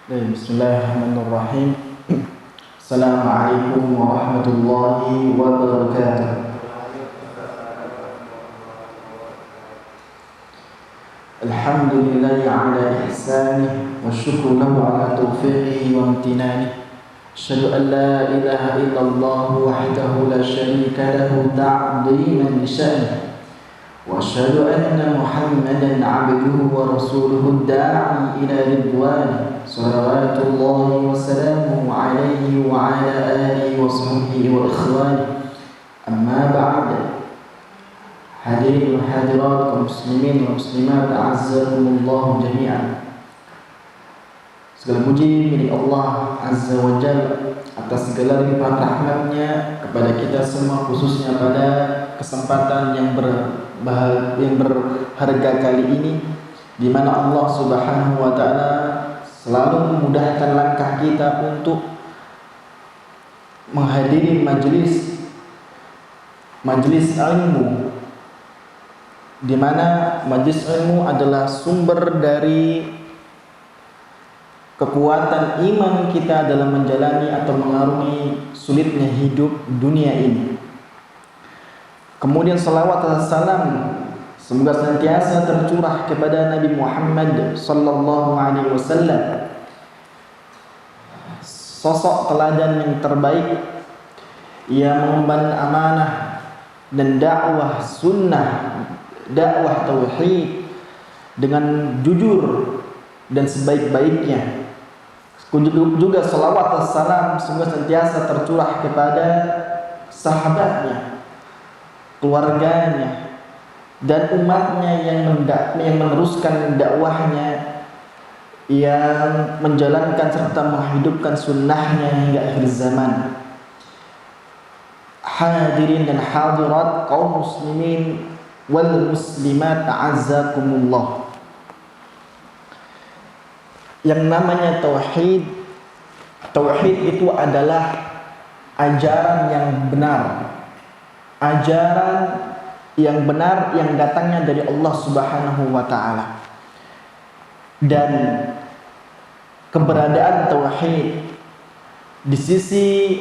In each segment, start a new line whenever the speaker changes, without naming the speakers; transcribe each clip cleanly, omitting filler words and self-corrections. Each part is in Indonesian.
Bismillahirrahmanirrahim. Assalamualaikum warahmatullahi wabarakatuh. Alhamdulillahi ala ihsanih wa syukru lahu ala taufiqihi wa amtinani. Asyhadu an la ilaha illallah wahdahu la syarika lahu ta'dhiman li sya'nihi. وأشهد أن محمدا عبده ورسوله الداعي إلى رضوانه صلوات الله وسلامه عليه وعلى آله وصحبه وإخوانه أما بعد. Hadirin wa hadirat kaum muslimin wa muslimat a'azzakumullah jami'an. Segala puji milik Allah Azza wa Jalla atas segala limpahan rahmatnya kepada kita semua, khususnya pada kesempatan yang berharga kali ini, di mana Allah Subhanahu wa taala selalu memudahkan langkah kita untuk menghadiri majelis ilmu, di mana majelis ilmu adalah sumber dari kekuatan iman kita dalam menjalani atau mengarungi sulitnya hidup dunia ini. Kemudian salawat dan salam semoga senantiasa tercurah kepada Nabi Muhammad sallallahu alaihi wasallam, sosok teladan yang terbaik yang mengemban amanah dan dakwah sunnah, dakwah tauhid dengan jujur dan sebaik-baiknya. Juga salawat dan salam semoga senantiasa tercurah kepada sahabatnya, keluarganya, dan umatnya yang meneruskan dakwahnya, yang menjalankan serta menghidupkan sunnahnya hingga akhir zaman. Hadirin dan hadirat kaum muslimin wal muslimat a'azzakumullah. Yang namanya tauhid itu adalah ajaran yang benar, yang datangnya dari Allah Subhanahu wa taala. Dan keberadaan tauhid di sisi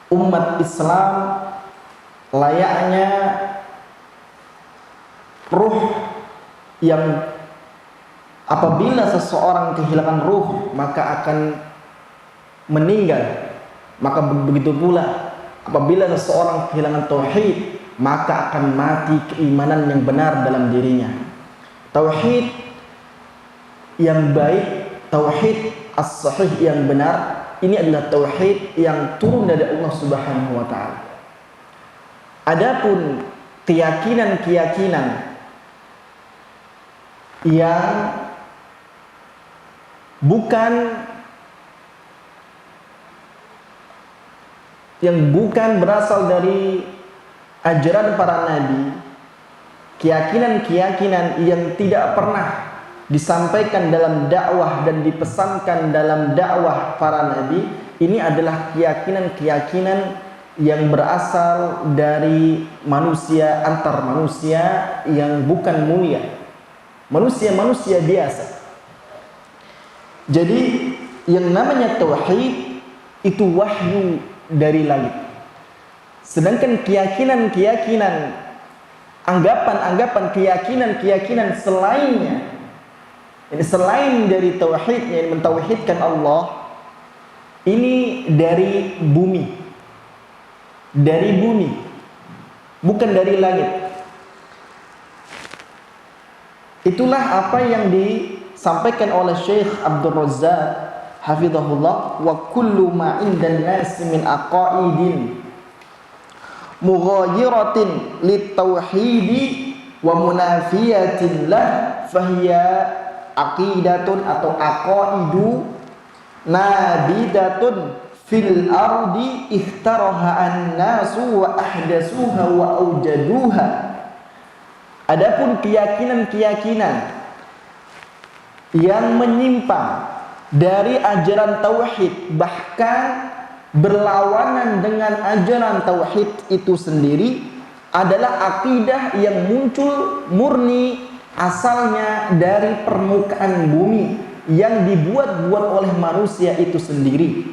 umat Islam layaknya ruh yang apabila seseorang kehilangan ruh maka akan meninggal. Maka begitu pula apabila seseorang kehilangan tauhid maka akan mati keimanan yang benar dalam dirinya. Tauhid yang baik, tauhid as-sahih yang benar, ini adalah tauhid yang turun dari Allah Subhanahu wa taala. Adapun keyakinan-keyakinan yang bukan berasal dari ajaran para nabi, keyakinan-keyakinan yang tidak pernah disampaikan dalam dakwah dan dipesankan dalam dakwah para nabi, ini adalah keyakinan-keyakinan yang berasal dari manusia, antar manusia yang bukan mulia, manusia biasa. Jadi yang namanya tauhid itu wahyu dari langit. Sedangkan keyakinan-keyakinan, anggapan-anggapan, keyakinan-keyakinan selainnya, ini selain dari tauhidnya, yang mentauhidkan Allah, ini dari bumi, bukan dari langit. Itulah apa yang disampaikan oleh Syekh Abdul Razzaq hafizahullah, wa kullu ma indan nas min aqaidin mughayiratin litauhidi wa munafiyatin lah fahiya aqidatun atau aqaidu nabidatun fil ardi ikhtaraha an-nasu wa ahdasuha wa aujaduha. Adapun keyakinan-keyakinan yang menyimpang dari ajaran tauhid, bahkan berlawanan dengan ajaran tauhid itu sendiri, adalah akidah yang muncul murni asalnya dari permukaan bumi, yang dibuat-buat oleh manusia itu sendiri,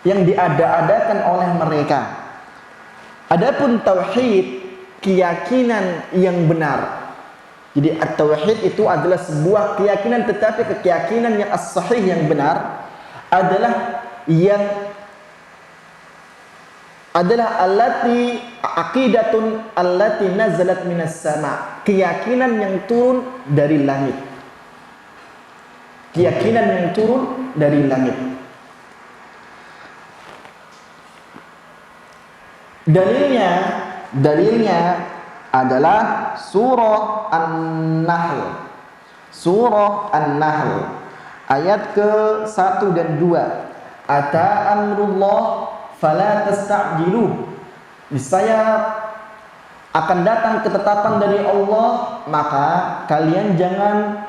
yang diada-adakan oleh mereka. Adapun tauhid, keyakinan yang benar. Jadi at-tauhid itu adalah sebuah keyakinan, tetapi keyakinan yang as-sahih, yang benar adalah allati aqidatun allati nazalat minas sama, keyakinan yang turun dari langit. Keyakinan yang turun dari langit. Dalilnya adalah surah An-Nahl. Surah An-Nahl ayat ke-1 dan 2. Ata amrullah fala tasta'jiluh. Niscaya akan datang ketetapan dari Allah, maka kalian jangan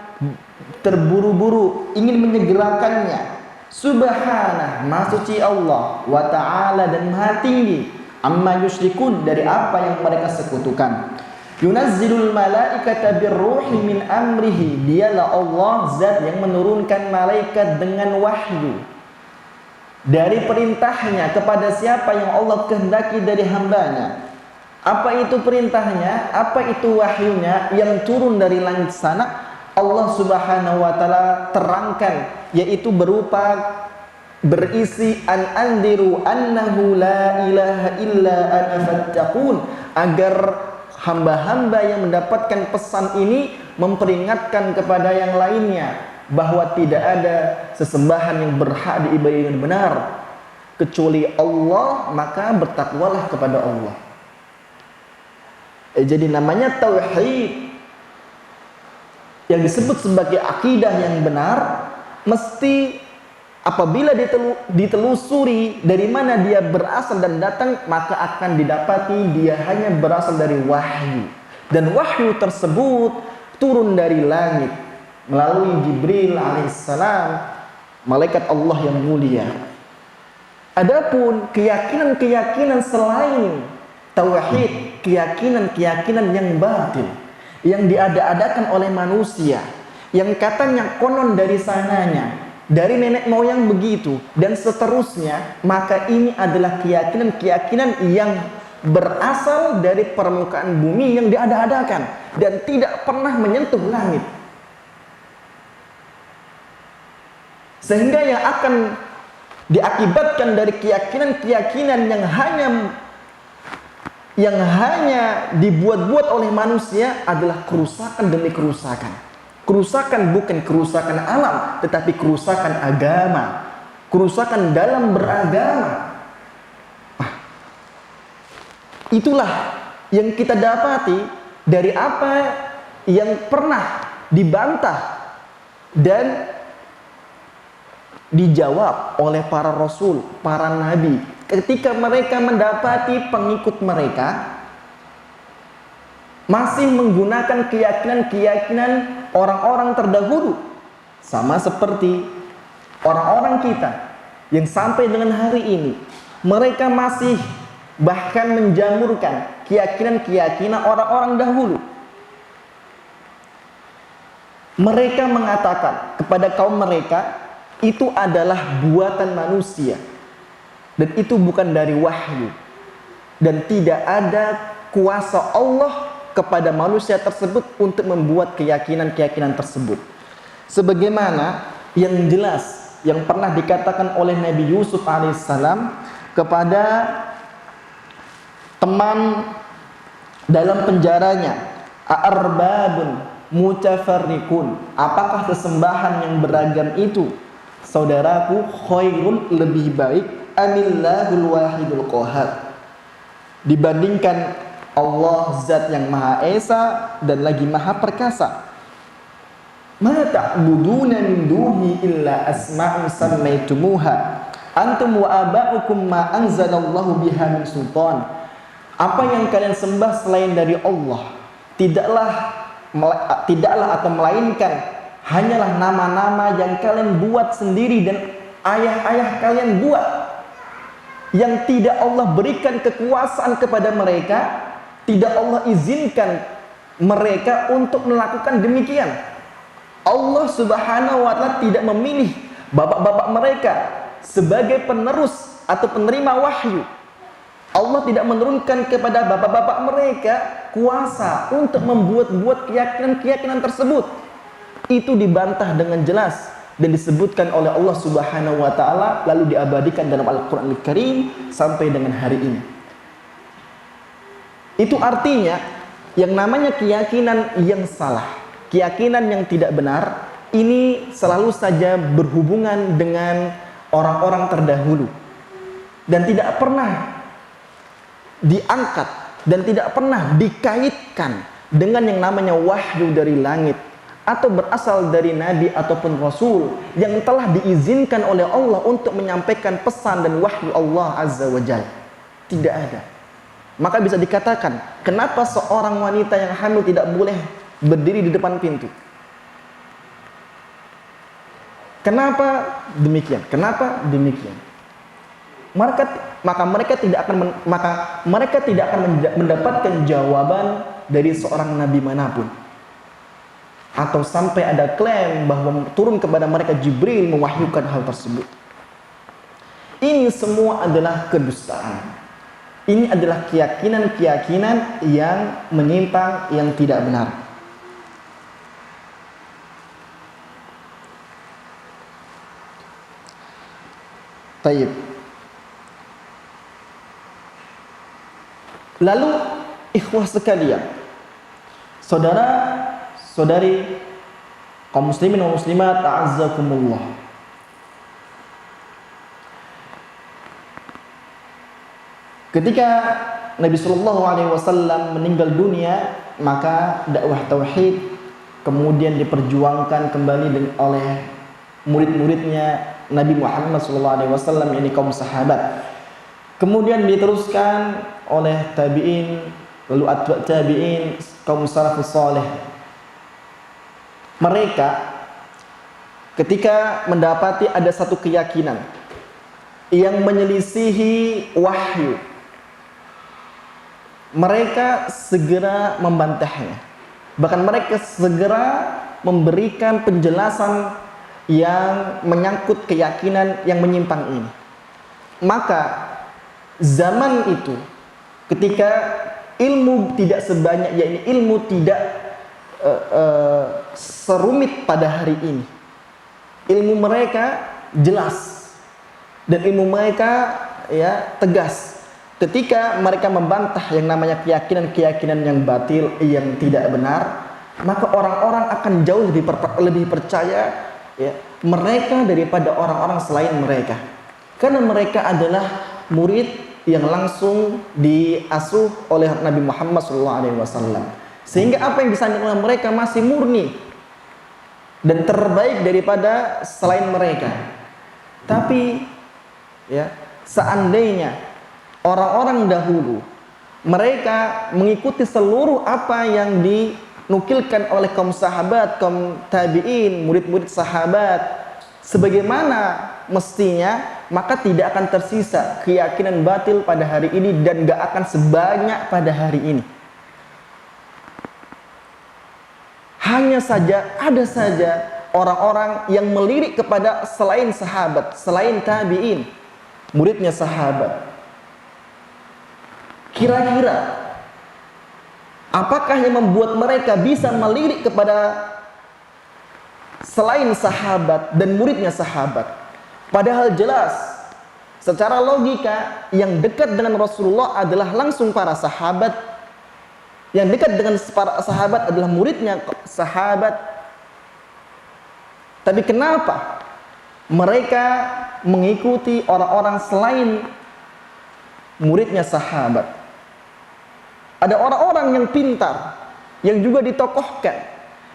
terburu-buru ingin menyegerakannya. Subhanah, maha suci Allah, wa ta'ala, dan maha tinggi, amma yusyrikun, dari apa yang mereka sekutukan. Yunazzilul malaikata birruhi min amrihi, dialah Allah zat yang menurunkan malaikat dengan wahyu dari perintahnya kepada siapa yang Allah kehendaki dari hambanya. Apa itu perintahnya? Apa itu wahyunya yang turun dari langit sana? Allah Subhanahu wa taala terangkan, yaitu berupa berisi an andiru annahu la ilaha illa ana fattaqun, agar hamba-hamba yang mendapatkan pesan ini memperingatkan kepada yang lainnya bahwa tidak ada sesembahan yang berhak diibadahi dengan benar kecuali Allah, maka bertakwalah kepada Allah. Jadi namanya tauhid yang disebut sebagai akidah yang benar, mesti apabila ditelusuri dari mana dia berasal dan datang, maka akan didapati dia hanya berasal dari wahyu, dan wahyu tersebut turun dari langit melalui Jibril alaihissalam, malaikat Allah yang mulia. Adapun keyakinan-keyakinan selain tauhid, keyakinan-keyakinan yang batil, yang diada-adakan oleh manusia, yang katanya konon dari sananya, dari nenek moyang begitu, dan seterusnya, maka ini adalah keyakinan-keyakinan yang berasal dari permukaan bumi yang diada-adakan dan tidak pernah menyentuh langit. Sehingga yang akan diakibatkan dari keyakinan-keyakinan yang hanya dibuat-buat oleh manusia adalah kerusakan demi kerusakan. Kerusakan bukan kerusakan alam, tetapi kerusakan agama, kerusakan dalam beragama. Itulah yang kita dapati dari apa yang pernah dibantah dan dijawab oleh para rasul, para nabi, ketika mereka mendapati pengikut mereka masih menggunakan keyakinan-keyakinan orang-orang terdahulu, sama seperti orang-orang kita yang sampai dengan hari ini mereka masih bahkan menjamurkan keyakinan-keyakinan orang-orang dahulu. Mereka mengatakan kepada kaum mereka, itu adalah buatan manusia dan itu bukan dari wahyu, dan tidak ada kuasa Allah kepada manusia tersebut untuk membuat keyakinan-keyakinan tersebut. Sebagaimana yang jelas yang pernah dikatakan oleh Nabi Yusuf alaihissalam kepada teman dalam penjaranya, a'arbabun mutafarriqun, apakah sesembahan yang beragam itu, saudaraku, khairun, lebih baik, amillahul wahidul qahar, dibandingkan Allah zat yang maha esa dan lagi maha perkasa. Ma ta'buduna min dunihi illa asma'un sammaitumuha antum wa aba'ukum ma anzalallahu biha min sultan. Apa yang kalian sembah selain dari Allah tidaklah atau melainkan hanyalah nama-nama yang kalian buat sendiri dan ayah-ayah kalian buat, yang tidak Allah berikan kekuasaan kepada mereka, tidak Allah izinkan mereka untuk melakukan demikian. Allah Subhanahu wa taala tidak memilih bapak-bapak mereka sebagai penerus atau penerima wahyu. Allah tidak menurunkan kepada bapak-bapak mereka kuasa untuk membuat-buat keyakinan-keyakinan tersebut. Itu dibantah dengan jelas dan disebutkan oleh Allah Subhanahu wa taala, lalu diabadikan dalam Al-Qur'an Al-Karim sampai dengan hari ini. Itu artinya yang namanya keyakinan yang salah, keyakinan yang tidak benar, ini selalu saja berhubungan dengan orang-orang terdahulu dan tidak pernah diangkat dan tidak pernah dikaitkan dengan yang namanya wahyu dari langit atau berasal dari nabi ataupun rasul yang telah diizinkan oleh Allah untuk menyampaikan pesan dan wahyu Allah Azza wa Jalla. Tidak ada. Maka bisa dikatakan, kenapa seorang wanita yang hamil tidak boleh berdiri di depan pintu? Kenapa demikian? Kenapa demikian? Maka mereka tidak akan mendapatkan jawaban dari seorang nabi manapun. Atau sampai ada klaim bahwa turun kepada mereka Jibril mewahyukan hal tersebut. Ini semua adalah kedustaan. Ini adalah keyakinan-keyakinan yang menyimpang, yang tidak benar. Taib. Lalu ikhwah sekalian, saudara-saudari kaum muslimin wa muslimat, a'azzakumullah. Ketika Nabi Shallallahu Alaihi Wasallam meninggal dunia, maka dakwah tauhid kemudian diperjuangkan kembali oleh murid-muridnya Nabi Muhammad Shallallahu Alaihi Wasallam, ini kaum sahabat. Kemudian diteruskan oleh tabi'in, lalu atba' tabi'in, kaum salafus saleh. Mereka ketika mendapati ada satu keyakinan yang menyelisihi wahyu, mereka segera membantahnya. Bahkan mereka segera memberikan penjelasan yang menyangkut keyakinan yang menyimpang ini. Maka zaman itu ketika ilmu tidak sebanyak, yakni ilmu tidak serumit pada hari ini, ilmu mereka jelas dan ilmu mereka tegas. Ketika mereka membantah yang namanya keyakinan-keyakinan yang batil, yang tidak benar, maka orang-orang akan jauh lebih percaya mereka daripada orang-orang selain mereka, karena mereka adalah murid yang langsung diasuh oleh Nabi Muhammad SAW. Sehingga apa yang disampaikan oleh mereka masih murni dan terbaik daripada selain mereka. Tapi seandainya orang-orang dahulu mereka mengikuti seluruh apa yang dinukilkan oleh kaum sahabat, kaum tabi'in, murid-murid sahabat sebagaimana mestinya, maka tidak akan tersisa keyakinan batil pada hari ini dan gak akan sebanyak pada hari ini. Hanya saja ada saja orang-orang yang melirik kepada selain sahabat, selain tabi'in, muridnya sahabat. Kira-kira apakah yang membuat mereka bisa melirik kepada selain sahabat dan muridnya sahabat? Padahal jelas secara logika yang dekat dengan Rasulullah adalah langsung para sahabat. Yang dekat dengan para sahabat adalah muridnya sahabat. Tapi kenapa mereka mengikuti orang-orang selain muridnya sahabat? Ada orang-orang yang pintar, yang juga ditokohkan,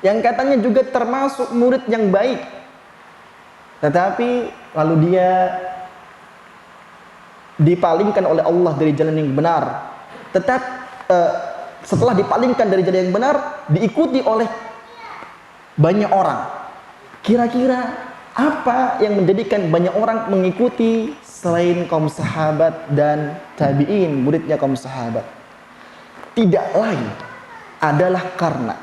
yang katanya juga termasuk murid yang baik, tetapi lalu dia dipalingkan oleh Allah dari jalan yang benar. Setelah dipalingkan dari jalan yang benar, diikuti oleh banyak orang. Kira-kira apa yang menjadikan banyak orang mengikuti selain kaum sahabat dan tabi'in, muridnya kaum sahabat? Tidak lain adalah karena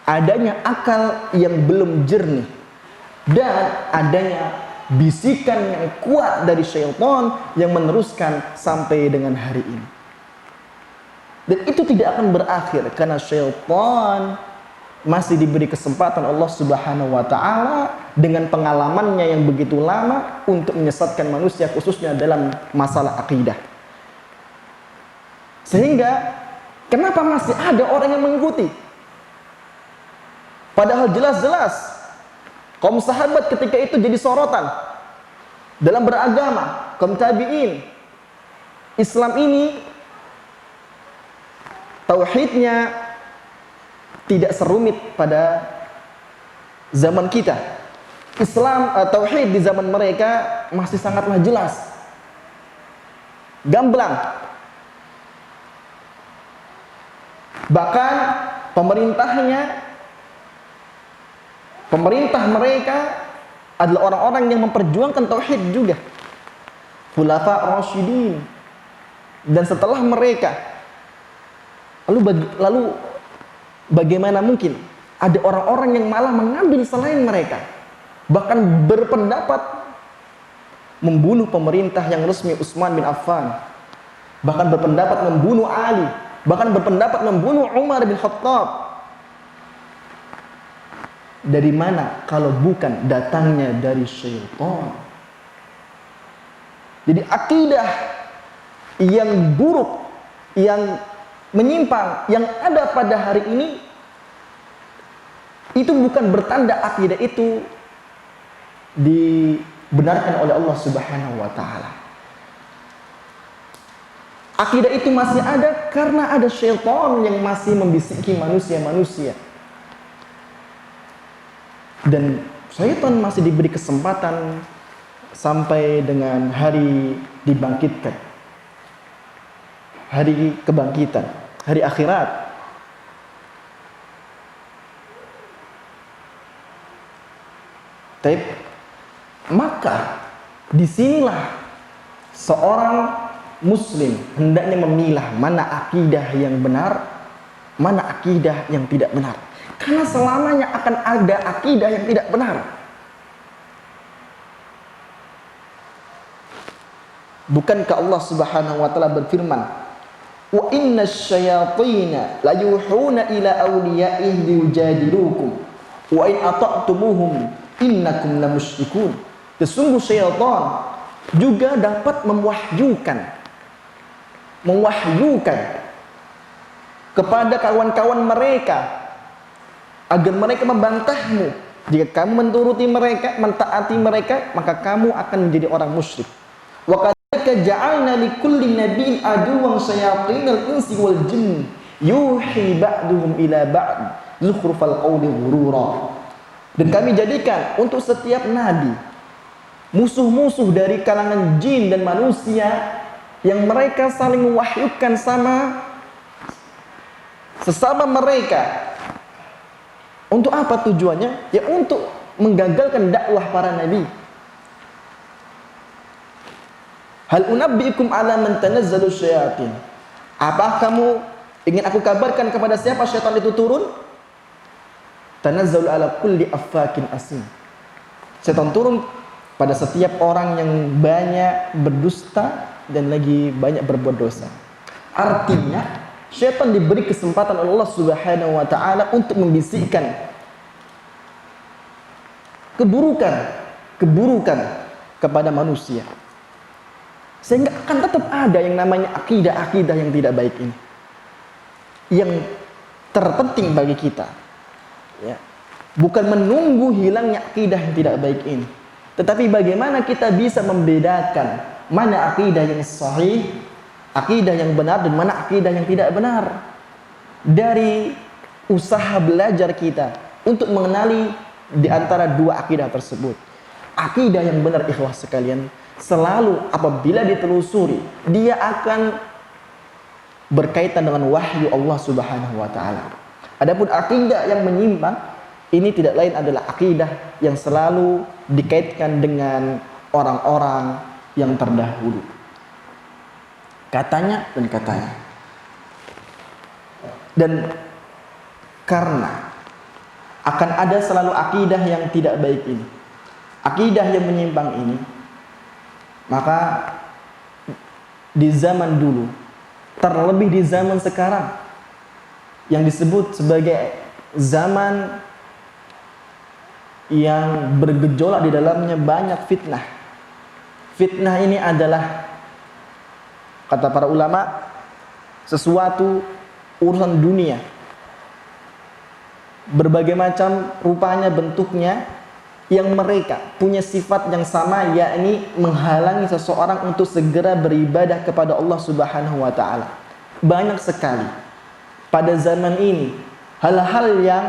adanya akal yang belum jernih, dan adanya bisikan yang kuat dari syaitan yang meneruskan sampai dengan hari ini. Dan itu tidak akan berakhir karena syaitan masih diberi kesempatan Allah Subhanahu wa taala dengan pengalamannya yang begitu lama untuk menyesatkan manusia, khususnya dalam masalah akidah. Sehingga kenapa masih ada orang yang mengikuti? Padahal jelas-jelas kaum sahabat ketika itu jadi sorotan dalam beragama, kaum tabi'in. Islam ini tauhidnya tidak serumit pada zaman kita. Tauhid di zaman mereka masih sangatlah jelas, gamblang. Bahkan pemerintah mereka adalah orang-orang yang memperjuangkan tauhid juga, Khulafa Rasyidin. Dan setelah mereka, lalu bagaimana mungkin ada orang-orang yang malah mengambil selain mereka, bahkan berpendapat membunuh pemerintah yang resmi Utsman bin Affan, bahkan berpendapat membunuh Ali, bahkan berpendapat membunuh Umar bin Khattab. Dari mana kalau bukan datangnya dari syaitan? Jadi akidah yang buruk, yang menyimpang, yang ada pada hari ini, itu bukan bertanda akidah itu dibenarkan oleh Allah Subhanahu wa taala. Akidah itu masih ada karena ada syaitan yang masih membisiki manusia-manusia. Dan syaitan masih diberi kesempatan sampai dengan hari dibangkitkan, hari kebangkitan, hari akhirat. Maka disinilah seorang muslim hendaknya memilah mana akidah yang benar, mana akidah yang tidak benar. Karena selamanya akan ada akidah yang tidak benar. Bukankah Allah Subhanahu wa taala berfirman, "Wa innasyayatina la yuhuna ila awliyaihim liyujadilukum wa in ata'tumuhum innakum lamusyrikun." Sesungguhnya syaitan juga dapat mewahyukan kepada kawan-kawan mereka agar mereka membantahmu. Jika kamu menuruti mereka, mentaati mereka, maka kamu akan menjadi orang musyrik. Wa kadzalika ja'alna likulli nabiyyin aduwwan syayatinal insi wal jinn yuhi ba'duhum ila ba'd zukhrufal qawli ghurura. Dan kami jadikan untuk setiap nabi musuh-musuh dari kalangan jin dan manusia yang mereka saling mewahyukan sesama mereka. Untuk apa tujuannya? Ya untuk menggagalkan dakwah para nabi. Hal unabbiikum ala man tanazzalu syayatin. Apa kamu ingin aku kabarkan kepada siapa syaitan itu turun? Tanazzalu ala kulli affakin asim. Syaitan turun pada setiap orang yang banyak berdusta dan lagi banyak berbuat dosa. Artinya syaitan diberi kesempatan oleh Allah Subhanahu wa taala untuk membisikkan keburukan kepada manusia. Sehingga akan tetap ada yang namanya akidah-akidah yang tidak baik ini. Yang terpenting bagi kita, ya, bukan menunggu hilangnya akidah yang tidak baik ini, tetapi bagaimana kita bisa membedakan mana akidah yang sahih, akidah yang benar, dan mana akidah yang tidak benar. Dari usaha belajar kita untuk mengenali di antara dua akidah tersebut. Akidah yang benar, ikhwas sekalian, selalu apabila ditelusuri, dia akan berkaitan dengan wahyu Allah Subhanahu wa taala. Adapun akidah yang menyimpang, ini tidak lain adalah akidah yang selalu dikaitkan dengan orang-orang yang terdahulu. Katanya. Dan karena akan ada selalu akidah yang tidak baik ini, akidah yang menyimpang ini. Maka di zaman dulu, terlebih di zaman sekarang yang disebut sebagai zaman yang bergejolak, di dalamnya banyak fitnah. Fitnah ini adalah, kata para ulama, sesuatu urusan dunia, berbagai macam rupanya, bentuknya, yang mereka punya sifat yang sama, yakni menghalangi seseorang untuk segera beribadah kepada Allah Subhanahu wa taala. Banyak sekali pada zaman ini hal-hal yang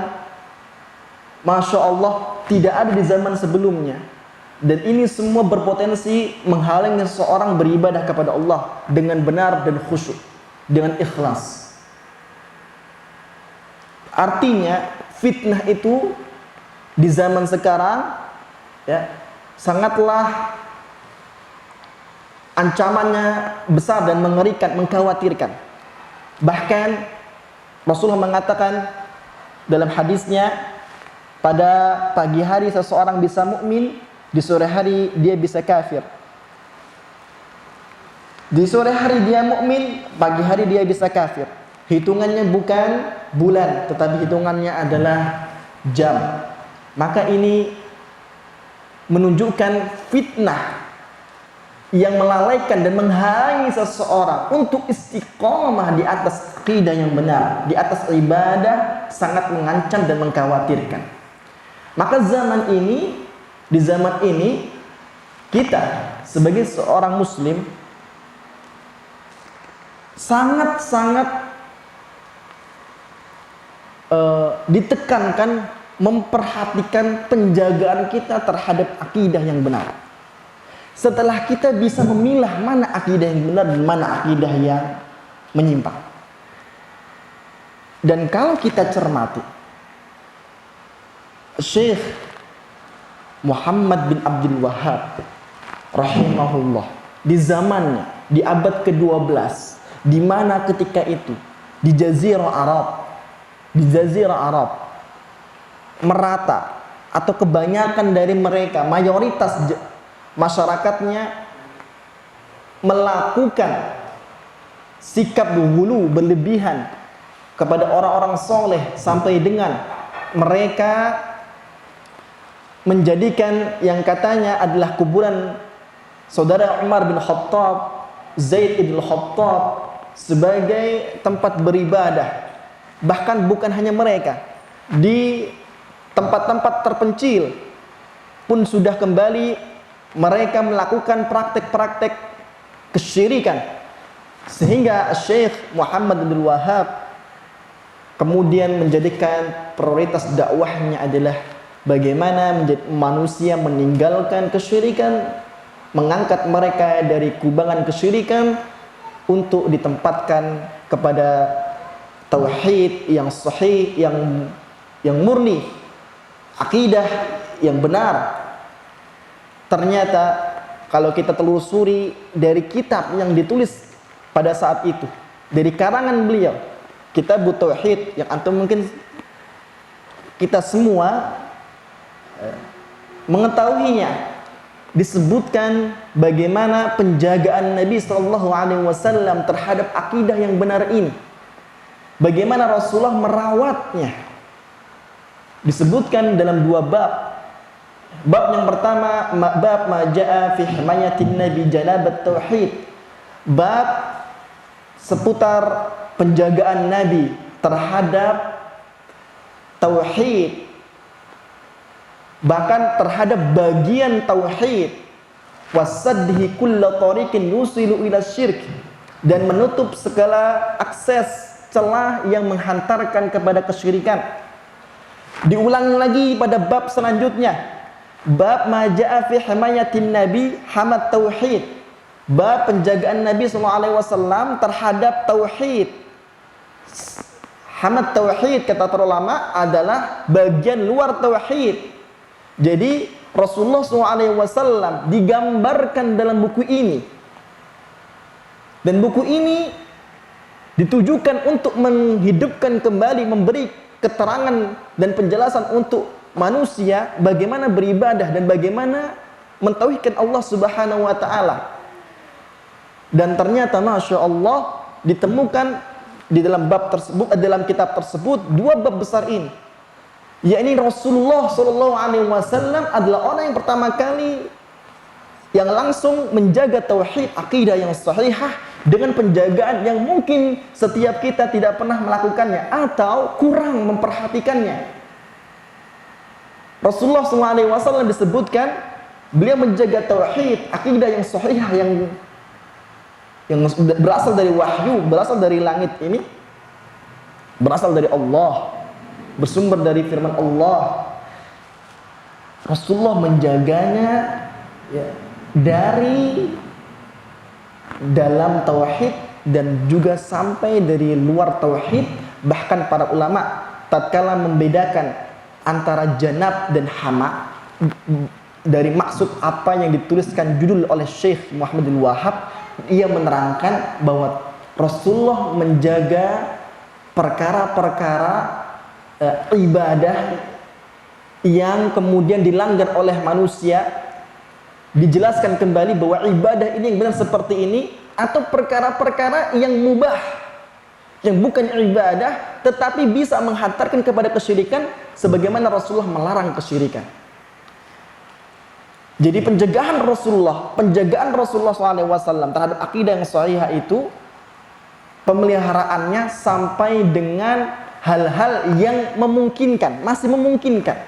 Masya Allah tidak ada di zaman sebelumnya, dan ini semua berpotensi menghalangi seseorang beribadah kepada Allah dengan benar dan khusyuk, dengan ikhlas. Artinya fitnah itu di zaman sekarang ya sangatlah ancamannya besar dan mengerikan, mengkhawatirkan. Bahkan Rasulullah mengatakan dalam hadisnya, pada pagi hari seseorang bisa mukmin, di sore hari dia bisa kafir. Di sore hari dia mukmin, pagi hari dia bisa kafir. Hitungannya bukan bulan, tetapi hitungannya adalah jam. Maka ini menunjukkan fitnah yang melalaikan dan menghalangi seseorang untuk istiqomah di atas akidah yang benar, di atas ibadah, sangat mengancam dan mengkhawatirkan. Maka di zaman ini kita sebagai seorang muslim sangat-sangat ditekankan memperhatikan penjagaan kita terhadap akidah yang benar. Setelah kita bisa memilah mana akidah yang benar dan mana akidah yang menyimpang. Dan kalau kita cermati, Syekh Muhammad bin Abdul Wahhab rahimahullah di zamannya, di abad ke-12, di mana ketika itu di Jazirah Arab merata, atau kebanyakan dari mereka, mayoritas masyarakatnya melakukan sikap ghulu, berlebihan kepada orang-orang soleh, sampai dengan mereka menjadikan yang katanya adalah kuburan saudara Umar bin Khattab, Zaid bin Khattab, sebagai tempat beribadah. Bahkan bukan hanya mereka, di tempat-tempat terpencil pun sudah kembali mereka melakukan praktek-praktek kesyirikan, sehingga Syekh Muhammad bin Wahhab kemudian menjadikan prioritas dakwahnya adalah bagaimana manusia meninggalkan kesyirikan, mengangkat mereka dari kubangan kesyirikan untuk ditempatkan kepada tauhid yang sahih, yang murni, akidah yang benar. Ternyata kalau kita telusuri dari kitab yang ditulis pada saat itu, dari karangan beliau, Kitab Tauhid, yang antum mungkin kita semua mengetahuinya, disebutkan bagaimana penjagaan Nabi SAW terhadap akidah yang benar ini, bagaimana Rasulullah merawatnya. Disebutkan dalam dua bab. Bab yang pertama, bab maja'a fi himayatin Nabi janabat tauhid, bab seputar penjagaan Nabi terhadap tauhid, bahkan terhadap bagian tauhid, wasadhi kulla tariqin yusilu ila syirk, dan menutup segala akses celah yang menghantarkan kepada kesyirikan. Diulang lagi pada bab selanjutnya, bab maja'a fi himayatin Nabi hamad tauhid, bab penjagaan Nabi SAW terhadap tauhid. Hamad tauhid, kata para ulama, adalah bagian luar tauhid. Jadi Rasulullah SAW digambarkan dalam buku ini, dan buku ini ditujukan untuk menghidupkan kembali, memberi keterangan dan penjelasan untuk manusia bagaimana beribadah dan bagaimana mentauhidkan Allah Subhanahu wa taala. Dan ternyata Masya Allah ditemukan di dalam bab tersebut, dalam kitab tersebut, dua bab besar ini, yakni Rasulullah Shallallahu Alaihi Wasallam adalah orang yang pertama kali yang langsung menjaga tauhid, akidah yang sahihah dengan penjagaan yang mungkin setiap kita tidak pernah melakukannya atau kurang memperhatikannya. Rasulullah SAW disebutkan beliau menjaga tauhid, akidah yang sahihah yang berasal dari wahyu, berasal dari langit ini, berasal dari Allah, bersumber dari firman Allah. Rasulullah menjaganya ya, dari dalam tauhid dan juga sampai dari luar tauhid. Bahkan para ulama tatkala membedakan antara janab dan hama dari maksud apa yang dituliskan judul oleh Syekh Muhammadul Wahab, ia menerangkan bahwa Rasulullah menjaga perkara-perkara ibadah yang kemudian dilanggar oleh manusia. Dijelaskan kembali bahwa ibadah ini yang benar seperti ini, atau perkara-perkara yang mubah, yang bukan ibadah tetapi bisa menghantarkan kepada kesyirikan, sebagaimana Rasulullah melarang kesyirikan. Jadi penjagaan Rasulullah SAW terhadap akidah yang sahihah itu, pemeliharaannya sampai dengan hal-hal yang memungkinkan, masih memungkinkan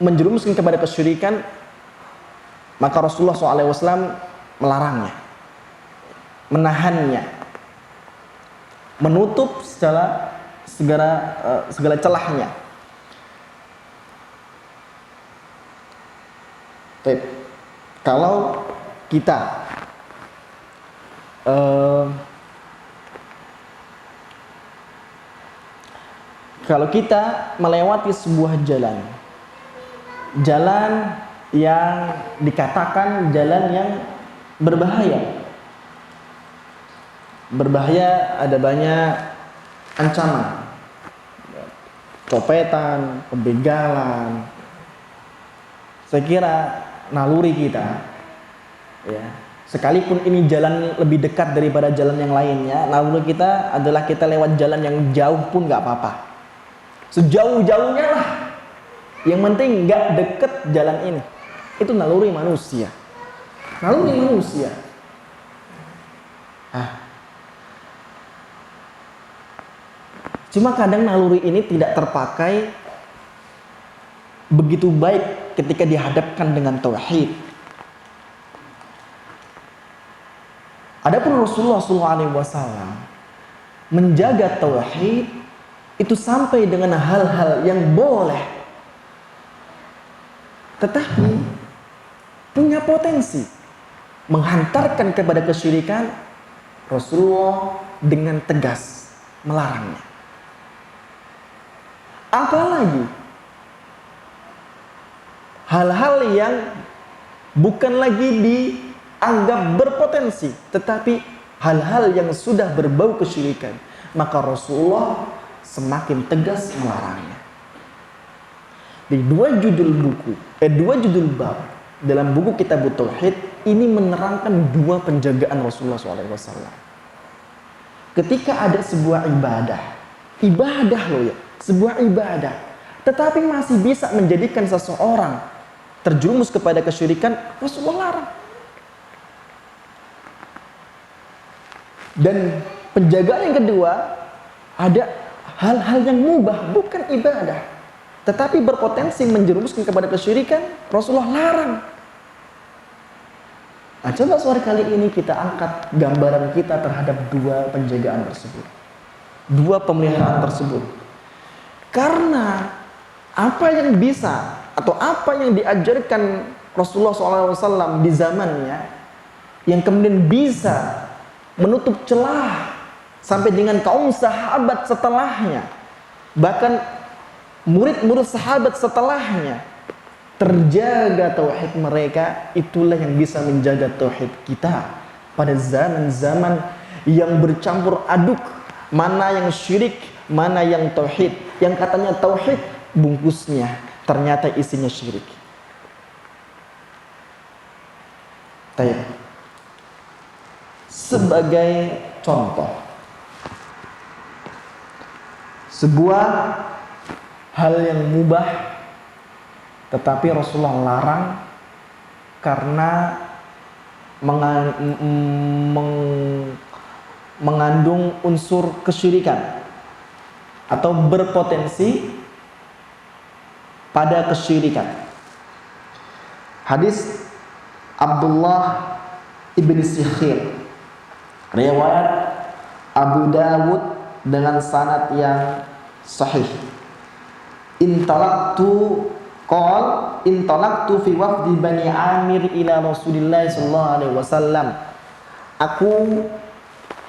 menjerumuskan kepada kesyirikan, maka Rasulullah SAW melarangnya, menahannya, menutup segala celahnya. Kalau kita melewati sebuah jalan yang dikatakan jalan yang berbahaya, ada banyak ancaman, copetan, pembegalan. Saya kira naluri kita, ya, sekalipun ini jalan lebih dekat daripada jalan yang lainnya, naluri kita adalah kita lewat jalan yang jauh pun nggak apa-apa, sejauh-jauhnya lah. Yang penting nggak deket jalan ini. Itu naluri manusia. Cuma kadang naluri ini tidak terpakai begitu baik ketika dihadapkan dengan tauhid. Adapun Rasulullah SAW menjaga tauhid itu sampai dengan hal-hal yang boleh, tetapi punya potensi menghantarkan kepada kesyirikan. Rasulullah dengan tegas melarangnya. Apalagi hal-hal yang bukan lagi dianggap berpotensi, tetapi hal-hal yang sudah berbau kesyirikan, maka Rasulullah semakin tegas melarangnya. Di dua judul bab dalam buku Kitab Tauhid ini menerangkan dua penjagaan Rasulullah SAW. Ketika ada sebuah ibadah loh ya, sebuah ibadah, tetapi masih bisa menjadikan seseorang terjerumus kepada kesyirikan, Rasulullah larang. Dan penjagaan yang kedua, ada hal-hal yang mubah, bukan ibadah, tetapi berpotensi menjerumuskan kepada kesyirikan, Rasulullah larang. Nah, coba sore kali ini kita angkat gambaran kita terhadap dua penjagaan tersebut, dua pemeliharaan tersebut. Karena apa yang bisa atau apa yang diajarkan Rasulullah SAW di zamannya, yang kemudian bisa menutup celah sampai dengan kaum sahabat setelahnya, bahkan murid-murid sahabat setelahnya, terjaga tauhid mereka, itulah yang bisa menjaga tauhid kita pada zaman-zaman yang bercampur aduk mana yang syirik, mana yang tauhid. Yang katanya tauhid, bungkusnya ternyata isinya syirik. Baik. Sebagai contoh, sebuah hal yang mubah tetapi Rasulullah larang karena mengandung unsur kesyirikan atau berpotensi pada kesyirikan. Hadis Abdullah ibn Sikhir, riwayat Abu Dawud dengan sanad yang sahih. Intalaqtu fi wafdi Bani Amir ila Rasulillah sallallahu alaihi wasallam. Aku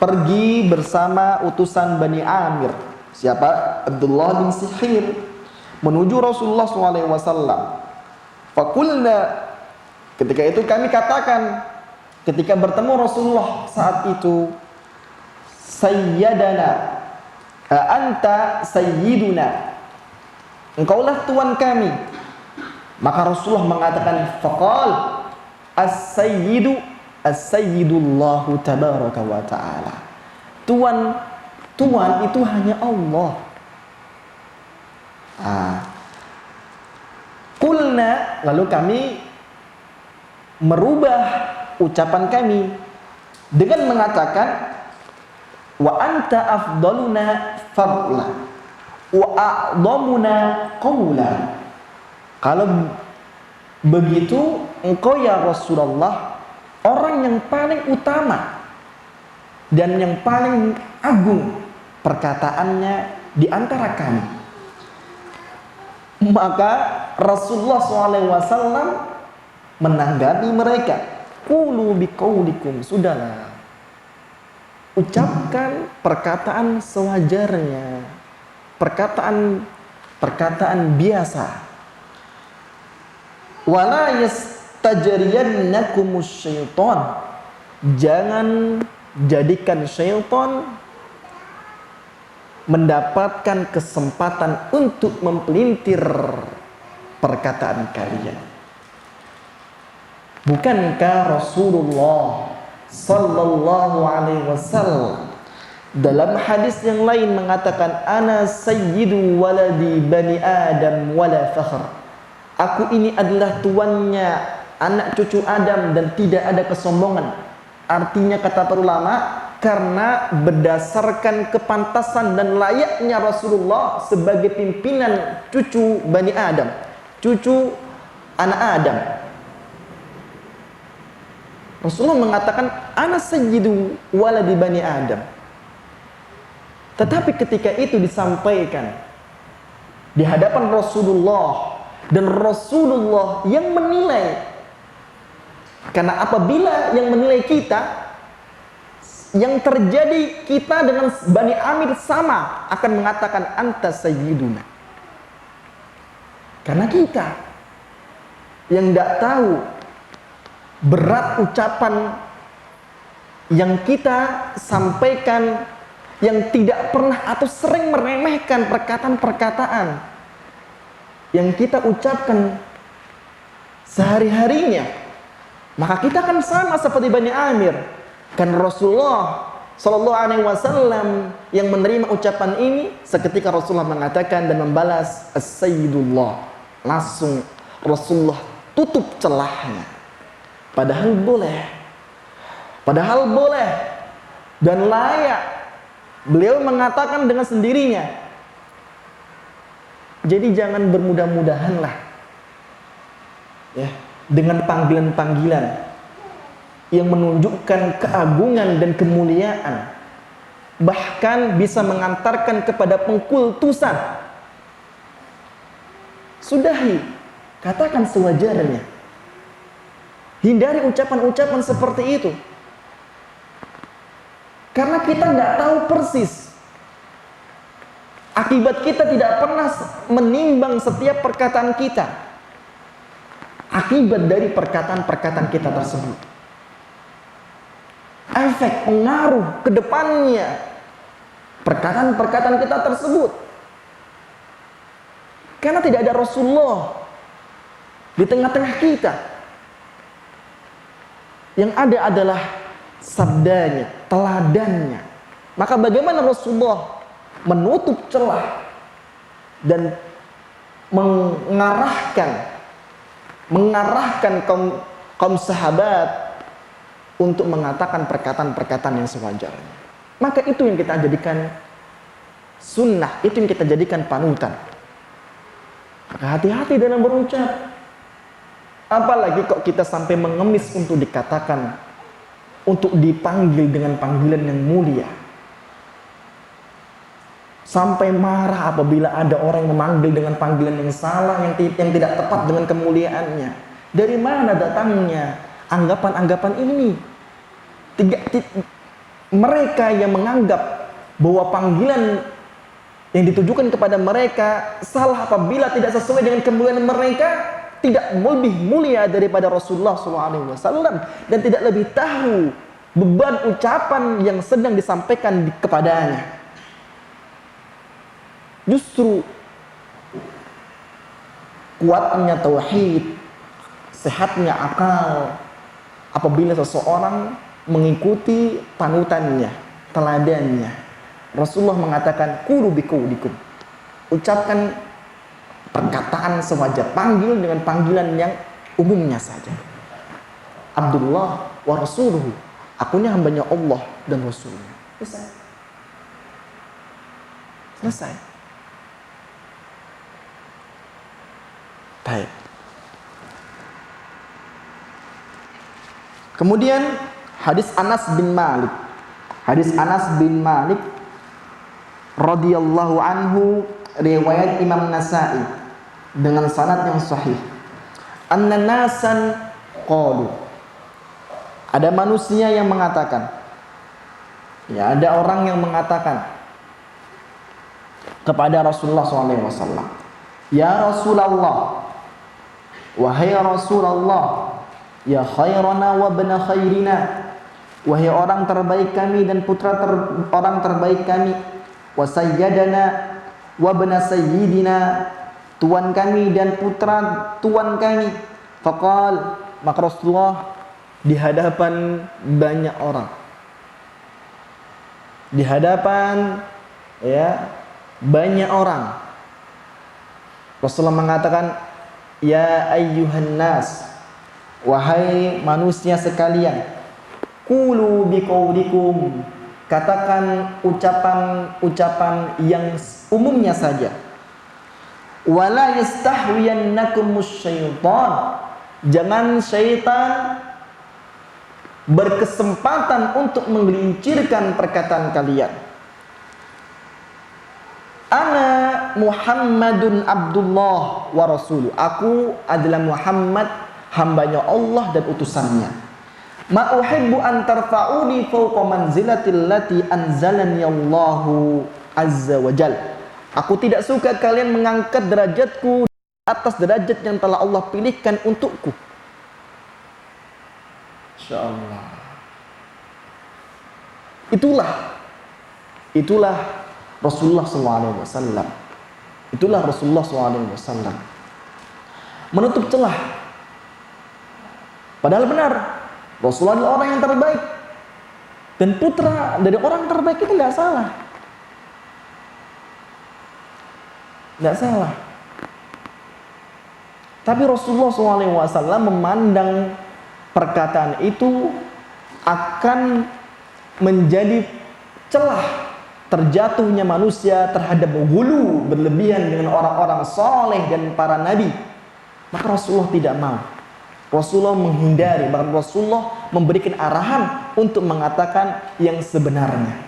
pergi bersama utusan Bani Amir. Siapa? Abdullah bin Sikhir, menuju Rasulullah sallallahu alaihi wasallam. Faqulna, ketika itu kami katakan, ketika bertemu Rasulullah saat itu, Sayyidana, anta sayyiduna, engkaulah tuan kami. Maka Rasulullah mengatakan, faqal as-sayyidullahu tabaraka wa ta'ala. Tuan itu hanya Allah. Qulna, lalu kami merubah ucapan kami dengan mengatakan, wa anta afdaluna fadla wa a'dhamuna qawla. Kalau begitu, engkau ya Rasulullah orang yang paling utama dan yang paling agung perkataannya di antara kami. Maka Rasulullah SAW menanggapi mereka, qulu biqaulikum, sudahlah, ucapkan perkataan sewajarnya, perkataan biasa. Wala yastajriyannakumus syaitan, jangan jadikan syaitan mendapatkan kesempatan untuk mempelintir perkataan kalian. Bukankah Rasulullah sallallahu alaihi wasallam dalam hadis yang lain mengatakan, ana sayyidu waladi bani Adam wala fakhr. Aku ini adalah tuannya anak cucu Adam dan tidak ada kesombongan. Artinya, kata para ulama, karena berdasarkan kepantasan dan layaknya Rasulullah sebagai pimpinan cucu Bani Adam, cucu anak Adam. Rasulullah mengatakan, ana sayyidu waladi Bani Adam. Tetapi ketika itu disampaikan di hadapan Rasulullah, dan Rasulullah yang menilai, karena apabila yang menilai kita, yang terjadi kita dengan Bani Amir sama, akan mengatakan anta sayyiduna. Karena kita yang tidak tahu berat ucapan yang kita sampaikan, yang tidak pernah atau sering meremehkan perkataan-perkataan yang kita ucapkan sehari-harinya, maka kita akan sama seperti Bani Amir. Kan Rasulullah sallallahu alaihi wasallam yang menerima ucapan ini, seketika Rasulullah mengatakan dan membalas as-sayyidullah, langsung Rasulullah tutup celahnya. Padahal boleh dan layak beliau mengatakan dengan sendirinya. Jadi jangan bermudah-mudahan lah ya, dengan panggilan-panggilan yang menunjukkan keagungan dan kemuliaan, bahkan bisa mengantarkan kepada pengkultusan. Sudahi, katakan sewajarnya. Hindari ucapan-ucapan seperti itu, karena kita nggak tahu persis. Akibat kita tidak pernah menimbang setiap perkataan kita, akibat dari perkataan-perkataan kita tersebut, efek pengaruh ke depannya perkataan-perkataan kita tersebut. Karena tidak ada Rasulullah di tengah-tengah kita. Yang ada adalah sabdanya, teladannya. Maka bagaimana Rasulullah menutup celah dan mengarahkan kaum sahabat untuk mengatakan perkataan-perkataan yang sewajarnya. Maka itu yang kita jadikan sunnah, itu yang kita jadikan panutan. Maka hati-hati dalam berucap. Apalagi kok kita sampai mengemis untuk dikatakan, untuk dipanggil dengan panggilan yang mulia. Sampai marah apabila ada orang yang memanggil dengan panggilan yang salah, yang tidak tepat dengan kemuliaannya. Dari mana datangnya anggapan-anggapan ini? Mereka yang menganggap bahwa panggilan yang ditujukan kepada mereka salah apabila tidak sesuai dengan kemuliaan mereka, tidak lebih mulia daripada Rasulullah SAW, dan tidak lebih tahu beban ucapan yang sedang disampaikan kepadanya. Justru kuatnya tauhid, sehatnya akal apabila seseorang mengikuti panutannya, teladannya. Rasulullah mengatakan qulu biqaulikum, ucapkan perkataan sewajar, panggil dengan panggilan yang umumnya saja. Abdullah wa rasuluhu, akunya hambanya Allah dan Rasulnya. Selesai. Baik. Kemudian hadis Anas bin Malik. Hadis Anas bin Malik radhiyallahu anhu, riwayat Imam Nasa'i dengan sanad yang sahih. Anna nasan qalu. Ada manusia yang mengatakan. Ya, ada orang yang mengatakan kepada Rasulullah SAW. Ya Rasulullah, wahai Rasulullah, ya khairana wa bana khairina, wahai orang terbaik kami dan putra orang terbaik kami, wa sayyidana wa bana sayyidina, tuan kami dan putra tuan kami. Faqal, maka Rasulullah di hadapan banyak orang, di hadapan banyak orang, Rasulullah mengatakan, ya ayyuhan nas, wahai manusia sekalian, qulu biqaulikum, katakan ucapan-ucapan yang umumnya saja. Wala yastahwiyannakumus syaitan, jangan syaitan berkesempatan untuk menggelincirkan perkataan kalian. Ana Muhammadun Abdullah wa Rasuluh, aku adalah Muhammad, hambanya Allah dan utusannya. Ma uhibbu an tarfa'uni fawqa manzilatil lati anzalani Allahu azza wa jal. Aku tidak suka kalian mengangkat derajatku atas derajat yang telah Allah pilihkan untukku. Insyaallah. Itulah Rasulullah SAW. Itulah Rasulullah SAW. Menutup celah. Padahal benar, Rasulullah adalah orang yang terbaik. Dan putra dari orang terbaik itu tidak salah. Tidak salah. Tapi Rasulullah SAW memandang perkataan itu akan menjadi celah terjatuhnya manusia terhadap hulu berlebihan dengan orang-orang soleh dan para nabi. Maka Rasulullah tidak mau. Rasulullah menghindari, bahkan Rasulullah memberikan arahan untuk mengatakan yang sebenarnya.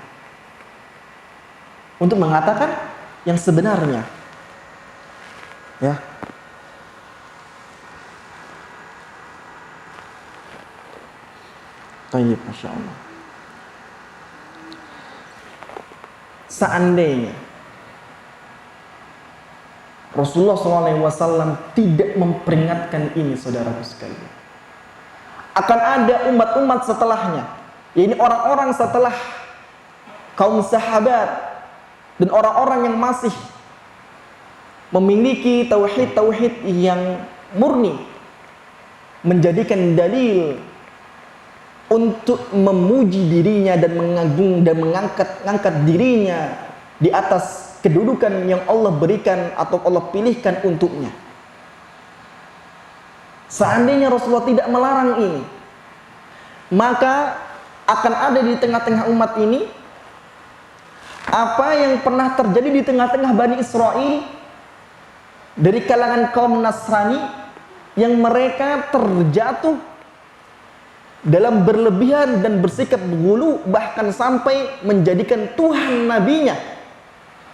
Untuk mengatakan yang sebenarnya. Ya. Tayyib, Masya Allah. Seandainya Rasulullah SAW tidak memperingatkan ini, saudaraku sekalian, akan ada umat-umat setelahnya, yaitu orang-orang setelah kaum sahabat dan orang-orang yang masih memiliki tauhid yang murni menjadikan dalil untuk memuji dirinya dan mengagung dan mengangkat dirinya di atas kedudukan yang Allah berikan atau Allah pilihkan untuknya. Seandainya Rasulullah tidak melarang ini, maka akan ada di tengah-tengah umat ini apa yang pernah terjadi di tengah-tengah Bani Israel dari kalangan kaum Nasrani yang mereka terjatuh dalam berlebihan dan bersikap ghulu, bahkan sampai menjadikan Tuhan nabinya,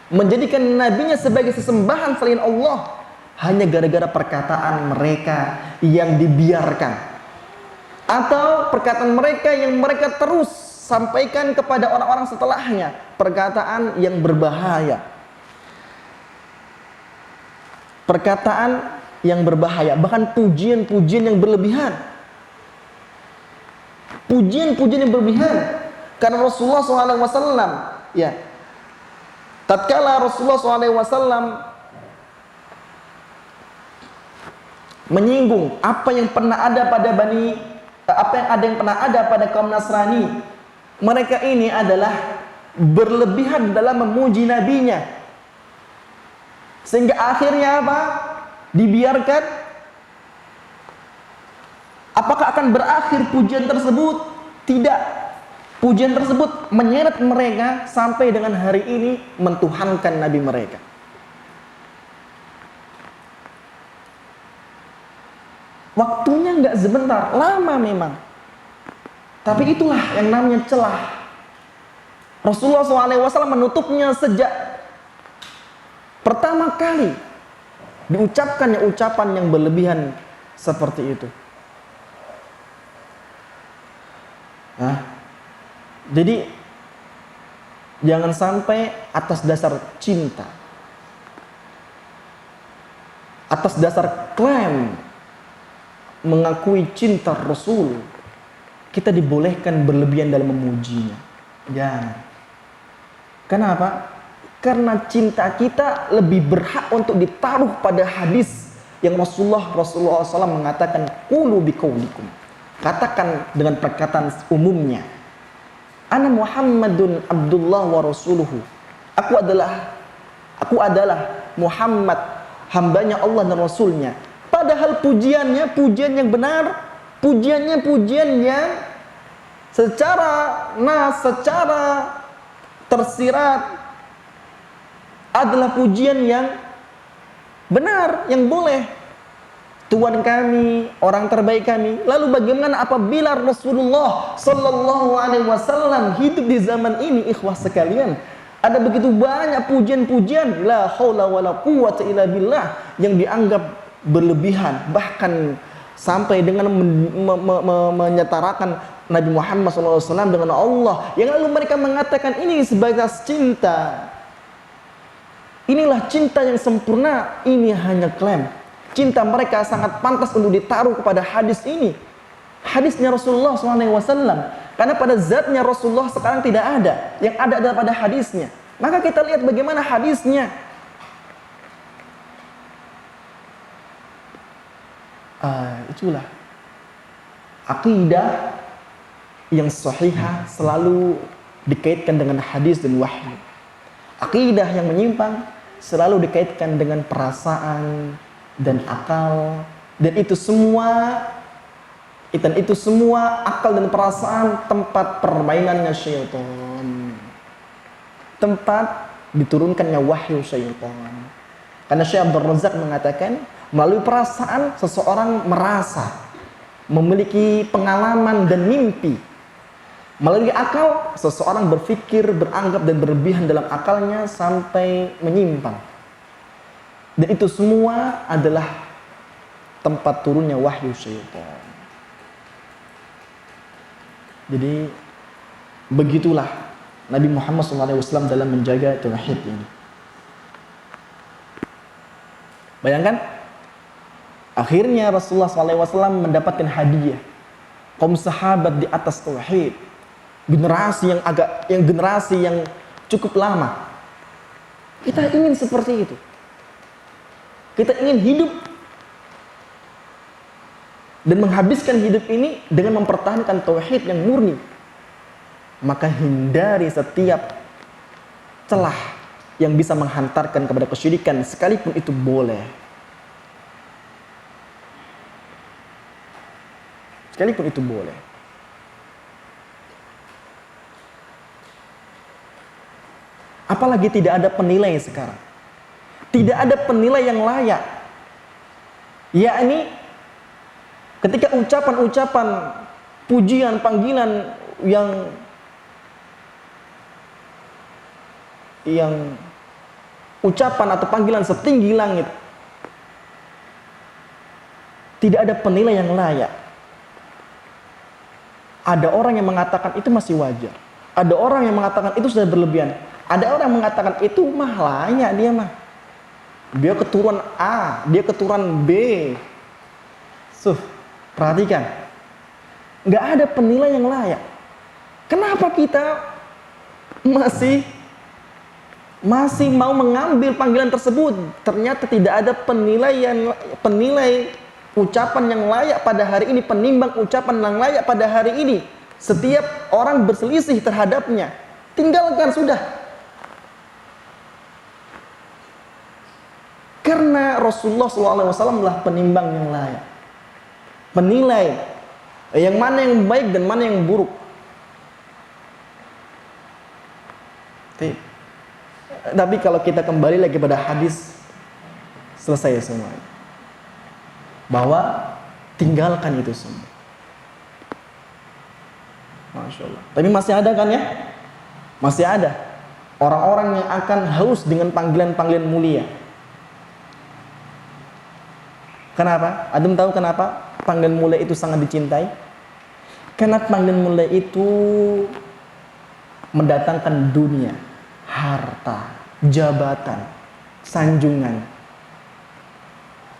menjadikan nabinya sebagai sesembahan selain Allah, hanya gara-gara perkataan mereka yang dibiarkan, atau perkataan mereka yang mereka terus sampaikan kepada orang-orang setelahnya, perkataan yang berbahaya, perkataan yang berbahaya, bahkan pujian-pujian yang berlebihan, pujian-pujian yang berlebihan. Karena Rasulullah SAW, ya, tatkala Rasulullah SAW menyinggung apa yang pernah ada pada pada kaum Nasrani, mereka ini adalah berlebihan dalam memuji nabinya, sehingga akhirnya apa? Dibiarkan. Apakah akan berakhir pujian tersebut? Tidak. Pujian tersebut menyeret mereka sampai dengan hari ini mentuhankan nabi mereka. Waktunya nggak sebentar, lama memang. Tapi itulah yang namanya celah. Rasulullah SAW menutupnya sejak pertama kali diucapkannya ucapan yang berlebihan seperti itu. Nah, jadi jangan sampai atas dasar cinta, atas dasar klaim mengakui cinta Rasul, kita dibolehkan berlebihan dalam memujinya. Jangan. Kenapa? Karena cinta kita lebih berhak untuk ditaruh pada hadis yang Rasulullah SAW mengatakan, qulu biqaulikum, katakan dengan perkataan umumnya, ana Muhammadun Abdullah wa Rasuluhu, aku adalah Muhammad, hambanya Allah dan Rasulnya. Padahal pujiannya pujian yang benar, pujian yang secara tersirat adalah pujian yang benar, yang boleh. Tuhan kami, orang terbaik kami. Lalu bagaimana apabila Rasulullah Sallallahu Alaihi Wasallam hidup di zaman ini, ikhwah sekalian? Ada begitu banyak pujian-pujian, la haula wala quwwata illa billah, yang dianggap berlebihan, bahkan sampai dengan menyetarakan Nabi Muhammad SAW dengan Allah, yang lalu mereka mengatakan ini sebatas cinta. Inilah cinta yang sempurna. Ini hanya klaim. Cinta mereka sangat pantas untuk ditaruh kepada hadis ini, hadisnya Rasulullah SAW. Karena pada zatnya Rasulullah sekarang tidak ada, yang ada adalah pada hadisnya. Maka kita lihat bagaimana hadisnya. Itulah akidah yang sahihah selalu dikaitkan dengan hadis dan wahyu. Akidah yang menyimpang selalu dikaitkan dengan perasaan dan akal, dan itu semua akal dan perasaan tempat permainannya syaitan, tempat diturunkannya wahyu syaitan. Karena Syekh Abdul Razak mengatakan, melalui perasaan seseorang merasa, memiliki pengalaman dan mimpi. Melalui akal seseorang berpikir, beranggap dan berlebihan dalam akalnya sampai menyimpang. Dan itu semua adalah tempat turunnya wahyu syaitan. Jadi begitulah Nabi Muhammad SAW dalam menjaga tauhid ini. Bayangkan, akhirnya Rasulullah SAW mendapatkan hadiah kaum sahabat di atas tauhid, generasi yang cukup lama. Kita ingin seperti itu. Kita ingin hidup dan menghabiskan hidup ini dengan mempertahankan tauhid yang murni. Maka hindari setiap celah yang bisa menghantarkan kepada kesyirikan, sekalipun itu boleh. Sekalipun itu boleh. Apalagi tidak ada penilai sekarang. Tidak ada penilai yang layak. Yakni ketika ucapan-ucapan pujian, panggilan yang ucapan atau panggilan setinggi langit, tidak ada penilai yang layak. Ada orang yang mengatakan itu masih wajar. Ada orang yang mengatakan itu sudah berlebihan. Ada orang yang mengatakan itu mah layak dia mah. Dia keturunan A, dia keturunan B. Perhatikan. Nggak ada penilai yang layak. Kenapa kita masih mau mengambil panggilan tersebut? Ternyata tidak ada penilai ucapan yang layak pada hari ini, penimbang ucapan yang layak pada hari ini. Setiap orang berselisih terhadapnya. Tinggalkan sudah. Karena Rasulullah SAW adalah penimbang yang layak. Penilai yang mana yang baik dan mana yang buruk. Tapi kalau kita kembali lagi pada hadis, selesai semua. Bahwa tinggalkan itu semua. Masya Allah. Tapi masih ada kan ya? Masih ada orang-orang yang akan haus dengan panggilan-panggilan mulia. Kenapa? Adem tahu kenapa panggilan mulia itu sangat dicintai? Karena panggilan mulia itu mendatangkan dunia, harta, jabatan, sanjungan,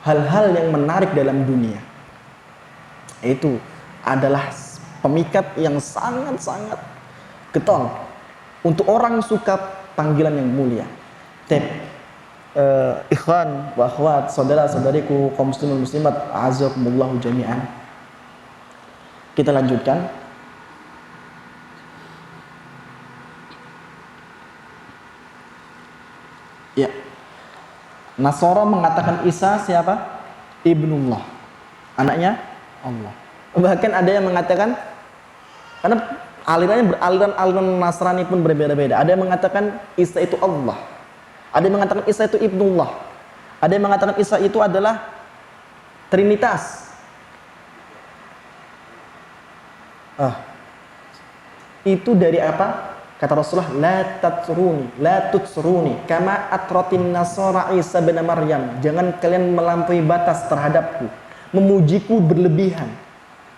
hal-hal yang menarik dalam dunia. Itu adalah pemikat yang sangat-sangat getol untuk orang suka panggilan yang mulia. Ikhwan wa akhwat, saudara-saudariku kaum muslimin muslimat, azakumullahu jami'an. Kita lanjutkan. Ya. Nasara mengatakan Isa siapa? Ibnullah. Anaknya Allah. Bahkan ada yang mengatakan, karena alirannya aliran Nasrani pun berbeda-beda. Ada yang mengatakan Isa itu Allah. Ada yang mengatakan Isa itu Ibnullah. Ada yang mengatakan Isa itu adalah Trinitas. Itu dari apa? Kata Rasulullah, la tutsruni kama atratin nasara Isa bin Maryam. Jangan kalian melampaui batas terhadapku, memujiku berlebihan.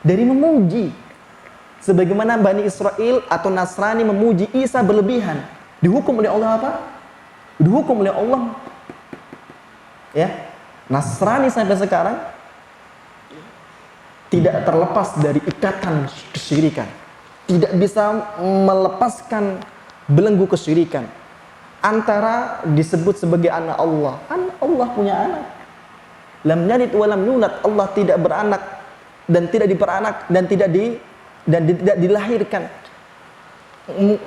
Dari memuji, sebagaimana Bani Israel atau Nasrani memuji Isa berlebihan, dihukum oleh Allah apa? Dihukum oleh Allah. Ya, Nasrani sampai sekarang tidak terlepas dari ikatan kesyirikan, tidak bisa melepaskan belenggu kesyirikan. Antara disebut sebagai anak Allah, Allah punya anak. Lam yalid wa lam yulad, Allah tidak beranak dan tidak diperanak dan tidak dilahirkan.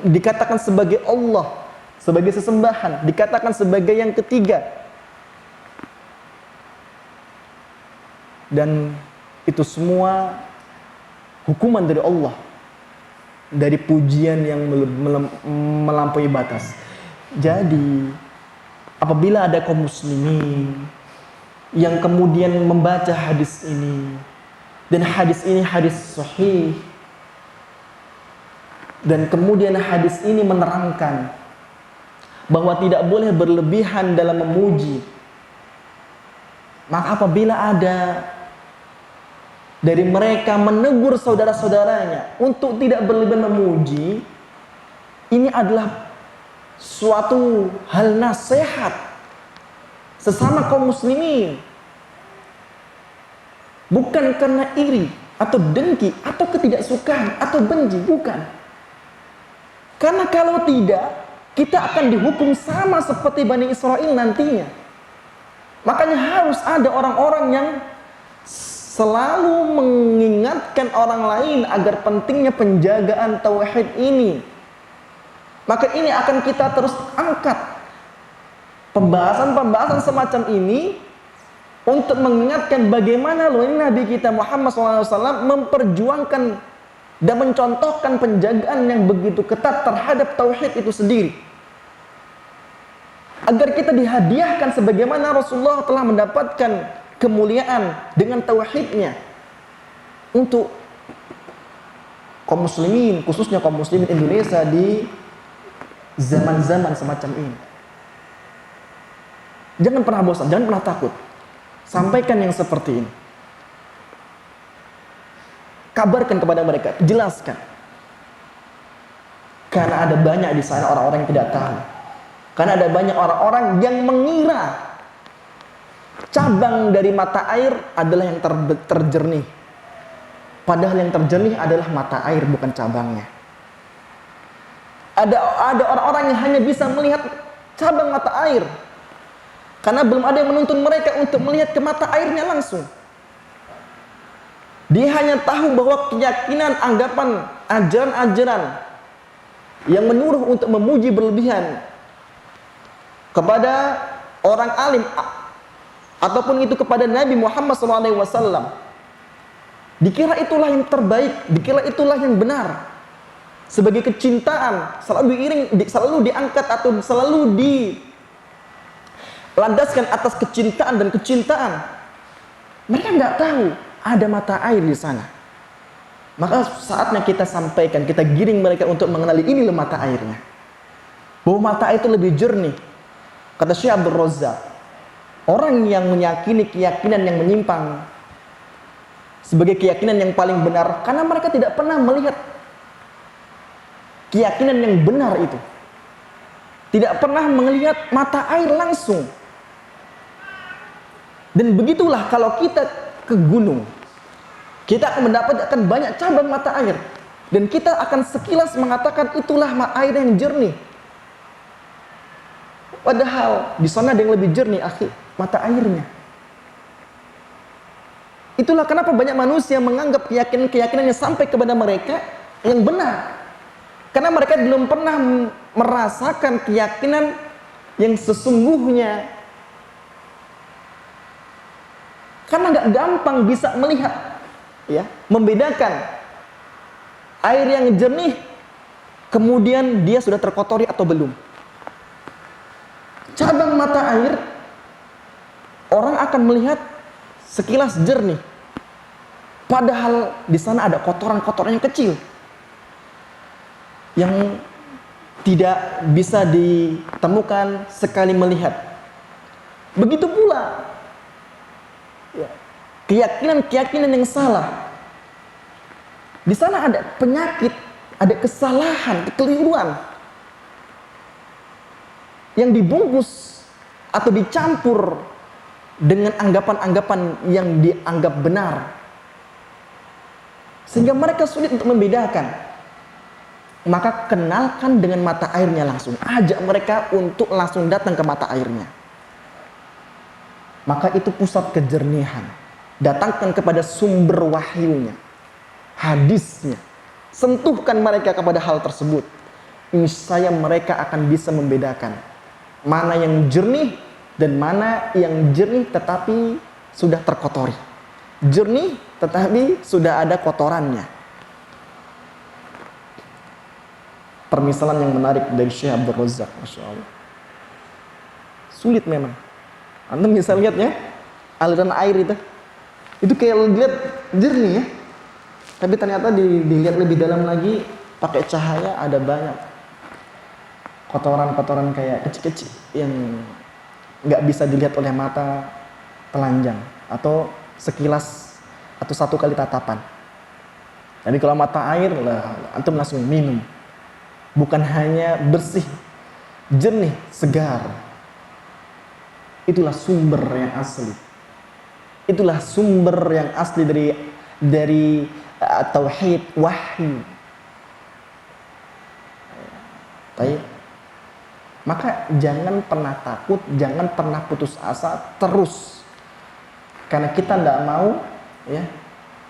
Dikatakan sebagai Allah, sebagai sesembahan, dikatakan sebagai yang ketiga. Dan itu semua hukuman dari Allah, dari pujian yang melampaui batas. Jadi apabila ada kaum muslimin yang kemudian membaca hadis ini, dan hadis ini hadis sahih, dan kemudian hadis ini menerangkan bahwa tidak boleh berlebihan dalam memuji, maka apabila ada dari mereka menegur saudara-saudaranya untuk tidak berlebihan memuji, ini adalah suatu hal nasihat sesama kaum muslimin, bukan karena iri atau dengki atau ketidaksukaan atau benci, bukan. Karena kalau tidak, kita akan dihukum sama seperti Bani Israel nantinya. Makanya harus ada orang-orang yang selalu mengingatkan orang lain agar pentingnya penjagaan tauhid ini. Maka ini akan kita terus angkat pembahasan-pembahasan semacam ini untuk mengingatkan bagaimana loh ini Nabi kita Muhammad SAW memperjuangkan dan mencontohkan penjagaan yang begitu ketat terhadap tauhid itu sendiri. Agar kita dihadiahkan sebagaimana Rasulullah telah mendapatkan kemuliaan dengan tauhidnya untuk kaum muslimin, khususnya kaum muslimin Indonesia di zaman-zaman semacam ini. Jangan pernah bosan, jangan pernah takut. Sampaikan yang seperti ini. Kabarkan kepada mereka, jelaskan. Karena ada banyak di sana orang-orang yang tidak tahu. Karena ada banyak orang-orang yang mengira cabang dari mata air adalah yang terjernih. Padahal yang terjernih adalah mata air, bukan cabangnya. Ada orang-orang yang hanya bisa melihat cabang mata air. Karena belum ada yang menuntun mereka untuk melihat ke mata airnya langsung. Dia hanya tahu bahwa keyakinan, anggapan, ajaran-ajaran yang menyuruh untuk memuji berlebihan kepada orang alim ataupun itu kepada Nabi Muhammad SAW, dikira itulah yang terbaik, dikira itulah yang benar. Sebagai kecintaan selalu diangkat atau selalu dilandaskan atas kecintaan dan kecintaan. Mereka nggak tahu ada mata air di sana. Maka saatnya kita sampaikan, kita giring mereka untuk mengenali ini loh mata airnya. Bahwa mata air itu lebih jernih. Kata Syekh Abdul Razak, orang yang meyakini keyakinan yang menyimpang sebagai keyakinan yang paling benar karena mereka tidak pernah melihat keyakinan yang benar itu. Tidak pernah melihat mata air langsung. Dan begitulah kalau kita ke gunung, kita akan mendapatkan banyak cabang mata air. Dan kita akan sekilas mengatakan itulah air yang jernih. Padahal di sana ada yang lebih jernih, akhi, mata airnya. Itulah kenapa banyak manusia menganggap keyakinan-keyakinan yang sampai kepada mereka yang benar. Karena mereka belum pernah merasakan keyakinan yang sesungguhnya. Karena nggak gampang bisa melihat, ya, membedakan air yang jernih, kemudian dia sudah terkotori atau belum. Cabang mata air, orang akan melihat sekilas jernih, padahal di sana ada kotoran-kotoran yang kecil yang tidak bisa ditemukan sekali melihat. Begitu pula keyakinan-keyakinan yang salah. Di sana ada penyakit, ada kesalahan, kekeliruan yang dibungkus atau dicampur dengan anggapan-anggapan yang dianggap benar, sehingga mereka sulit untuk membedakan. Maka kenalkan dengan mata airnya langsung, ajak mereka untuk langsung datang ke mata airnya. Maka itu pusat kejernihan. Datangkan kepada sumber wahyunya, hadisnya, sentuhkan mereka kepada hal tersebut. Niscaya mereka akan bisa membedakan mana yang jernih dan mana yang jernih tetapi sudah terkotori. Jernih tetapi sudah ada kotorannya. Permisalan yang menarik dari Syekh Abdul Razak, Masya Allah. Sulit memang. Anda bisa lihat ya, aliran air itu kayak lihat jernih ya. Tapi ternyata dilihat lebih dalam lagi, pakai cahaya ada banyak kotoran-kotoran kayak kecil-kecil yang nggak bisa dilihat oleh mata telanjang atau sekilas atau satu kali tatapan. Jadi kalau mata air lah, antum langsung minum. Bukan hanya bersih, jernih, segar. Itulah sumber yang asli. Itulah sumber yang asli dari tauhid wahyu. Baik. maka jangan pernah takut, jangan pernah putus asa, terus. Karena kita tidak mau, ya,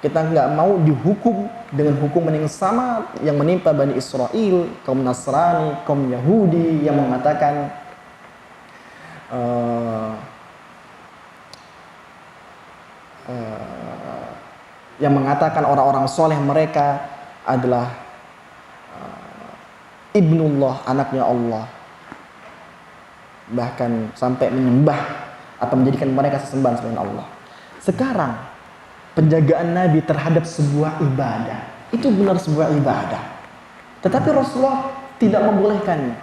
kita nggak mau dihukum dengan hukuman yang sama yang menimpa Bani Israel, kaum Nasrani, kaum Yahudi yang mengatakan orang-orang soleh mereka adalah ibnullah, anaknya Allah. Bahkan sampai menyembah atau menjadikan mereka sesembahan selain Allah. Sekarang penjagaan Nabi terhadap sebuah ibadah itu benar sebuah ibadah, tetapi Rasulullah tidak membolehkannya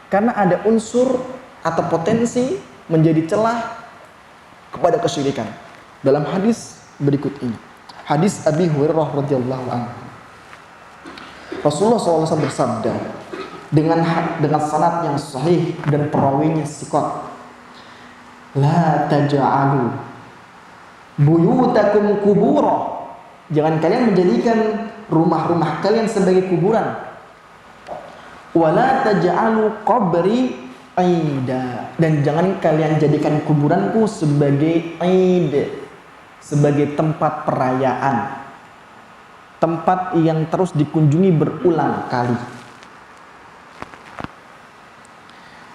karena ada unsur atau potensi menjadi celah kepada kesyirikan. Dalam hadis berikut ini, hadis Abi Hurairah radhiyallahu anhu, Rasulullah SAW bersabda dengan sanad yang sahih dan perawinya thiqat, la taj'alu buyutakum kubura, jangan kalian menjadikan rumah-rumah kalian sebagai kuburan, wala taj'alu qabri aida, dan jangan kalian jadikan kuburanku sebagai aid, sebagai tempat perayaan, tempat yang terus dikunjungi berulang kali.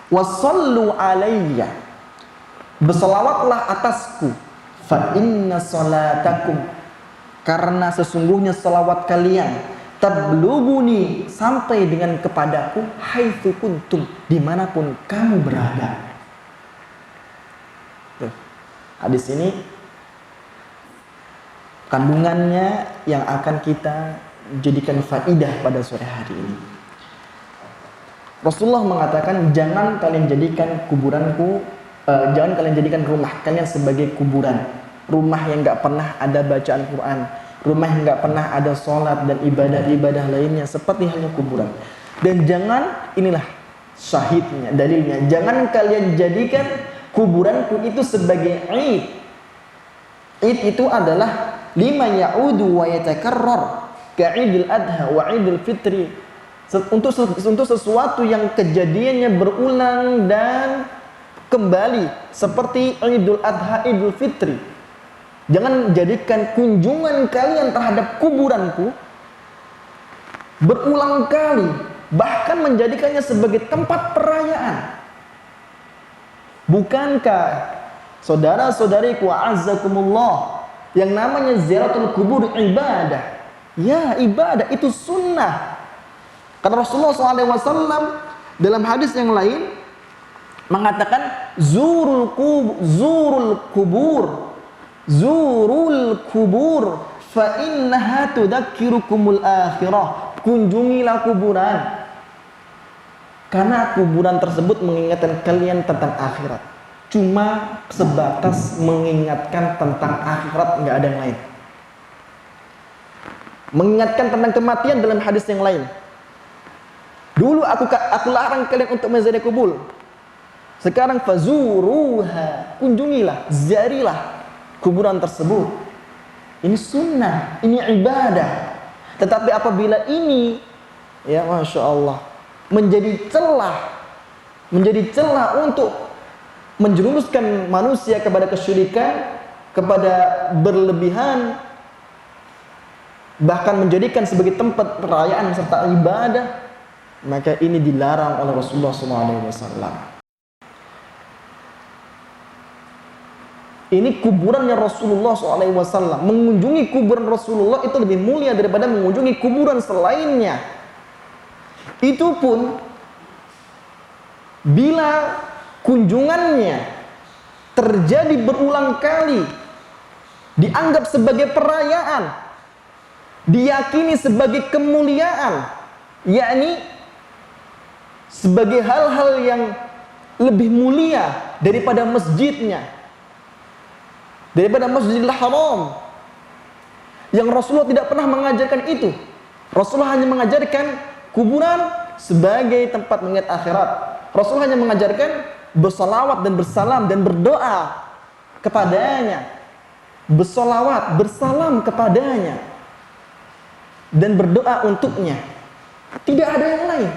Wasallu alayya, berselawatlah atasku, fa inna salatakum, karena sesungguhnya selawat kalian tabluguni, sampai dengan kepadaku, haitsu kuntum, dimanapun kamu berada. Hadis ini kandungannya yang akan kita jadikan faidah pada sore hari ini. Rasulullah mengatakan, jangan kalian jadikan kuburanku, jangan kalian jadikan rumah kalian sebagai kuburan, rumah yang nggak pernah ada bacaan Quran, rumah yang nggak pernah ada sholat dan ibadah-ibadah lainnya seperti halnya kuburan. Dan jangan, inilah syahidnya, dalilnya, jangan kalian jadikan kuburanku itu sebagai id. Id itu adalah lima ya'udu wa yatakarrar, ka'idul adha wa idul fitri, untuk sesuatu yang kejadiannya berulang dan kembali, seperti Idul Adha, Idul Fitri. Jangan jadikan kunjungan kalian terhadap kuburanku berulang kali, bahkan menjadikannya sebagai tempat perayaan. Bukankah saudara-saudariku a'azzakumullah, yang namanya ziaratul kubur ibadah? Ya, ibadah itu sunnah. Karena Rasulullah SAW dalam hadis yang lain mengatakan, zurul kubur fa innaha tudzakirukumul akhirah, kunjungilah kuburan karena kuburan tersebut mengingatkan kalian tentang akhirat. Cuma sebatas mengingatkan tentang akhirat, nggak ada yang lain. Mengingatkan tentang kematian dalam hadis yang lain. Dulu aku larang kalian untuk menziarahi kubur. Sekarang fazuruha, kunjungilah, ziarilah kuburan tersebut. Ini sunnah, ini ibadah. Tetapi apabila ini, ya Masya Allah, menjadi celah untuk menjerumuskan manusia kepada kesyirikan, kepada berlebihan, bahkan menjadikan sebagai tempat perayaan serta ibadah, maka ini dilarang oleh Rasulullah SAW. Ini kuburannya Rasulullah SAW. Mengunjungi kuburan Rasulullah itu lebih mulia daripada mengunjungi kuburan selainnya. Itu pun bila kunjungannya terjadi berulang kali, dianggap sebagai perayaan, diyakini sebagai kemuliaan, yakni sebagai hal-hal yang lebih mulia daripada masjidnya, daripada Masjidil Haram, yang Rasulullah tidak pernah mengajarkan itu. Rasulullah hanya mengajarkan kuburan sebagai tempat mengingat akhirat. Rasulullah hanya mengajarkan bersalawat dan bersalam dan berdoa kepadanya, bersalawat, bersalam kepadanya, dan berdoa untuknya. Tidak ada yang lain.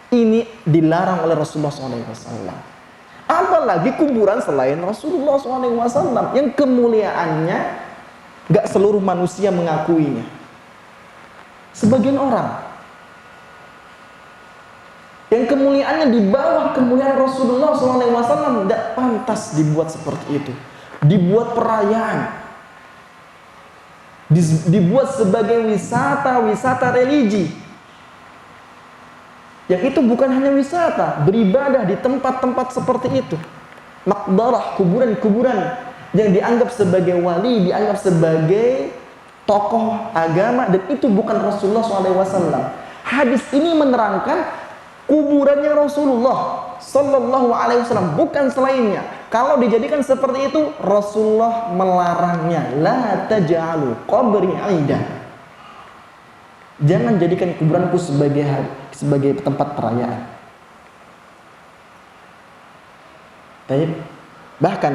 Ini dilarang oleh Rasulullah SAW. Apalagi kuburan selain Rasulullah SAW yang kemuliaannya gak seluruh manusia mengakuinya. Sebagian orang yang kemuliaannya di bawah kemuliaan Rasulullah SAW tidak pantas dibuat seperti itu. Dibuat perayaan, dibuat sebagai wisata religi. Yang itu bukan hanya wisata, beribadah di tempat-tempat seperti itu. Makbarah, kuburan-kuburan yang dianggap sebagai wali, dianggap sebagai tokoh agama, dan itu bukan Rasulullah SAW. Hadis ini menerangkan kuburannya Rasulullah Sallallahu Alaihi Wasallam, bukan selainnya. Kalau dijadikan seperti itu, Rasulullah melarangnya. La taj'alu qabri 'aidan. Jangan jadikan kuburanku sebagai tempat perayaan. Baik. Bahkan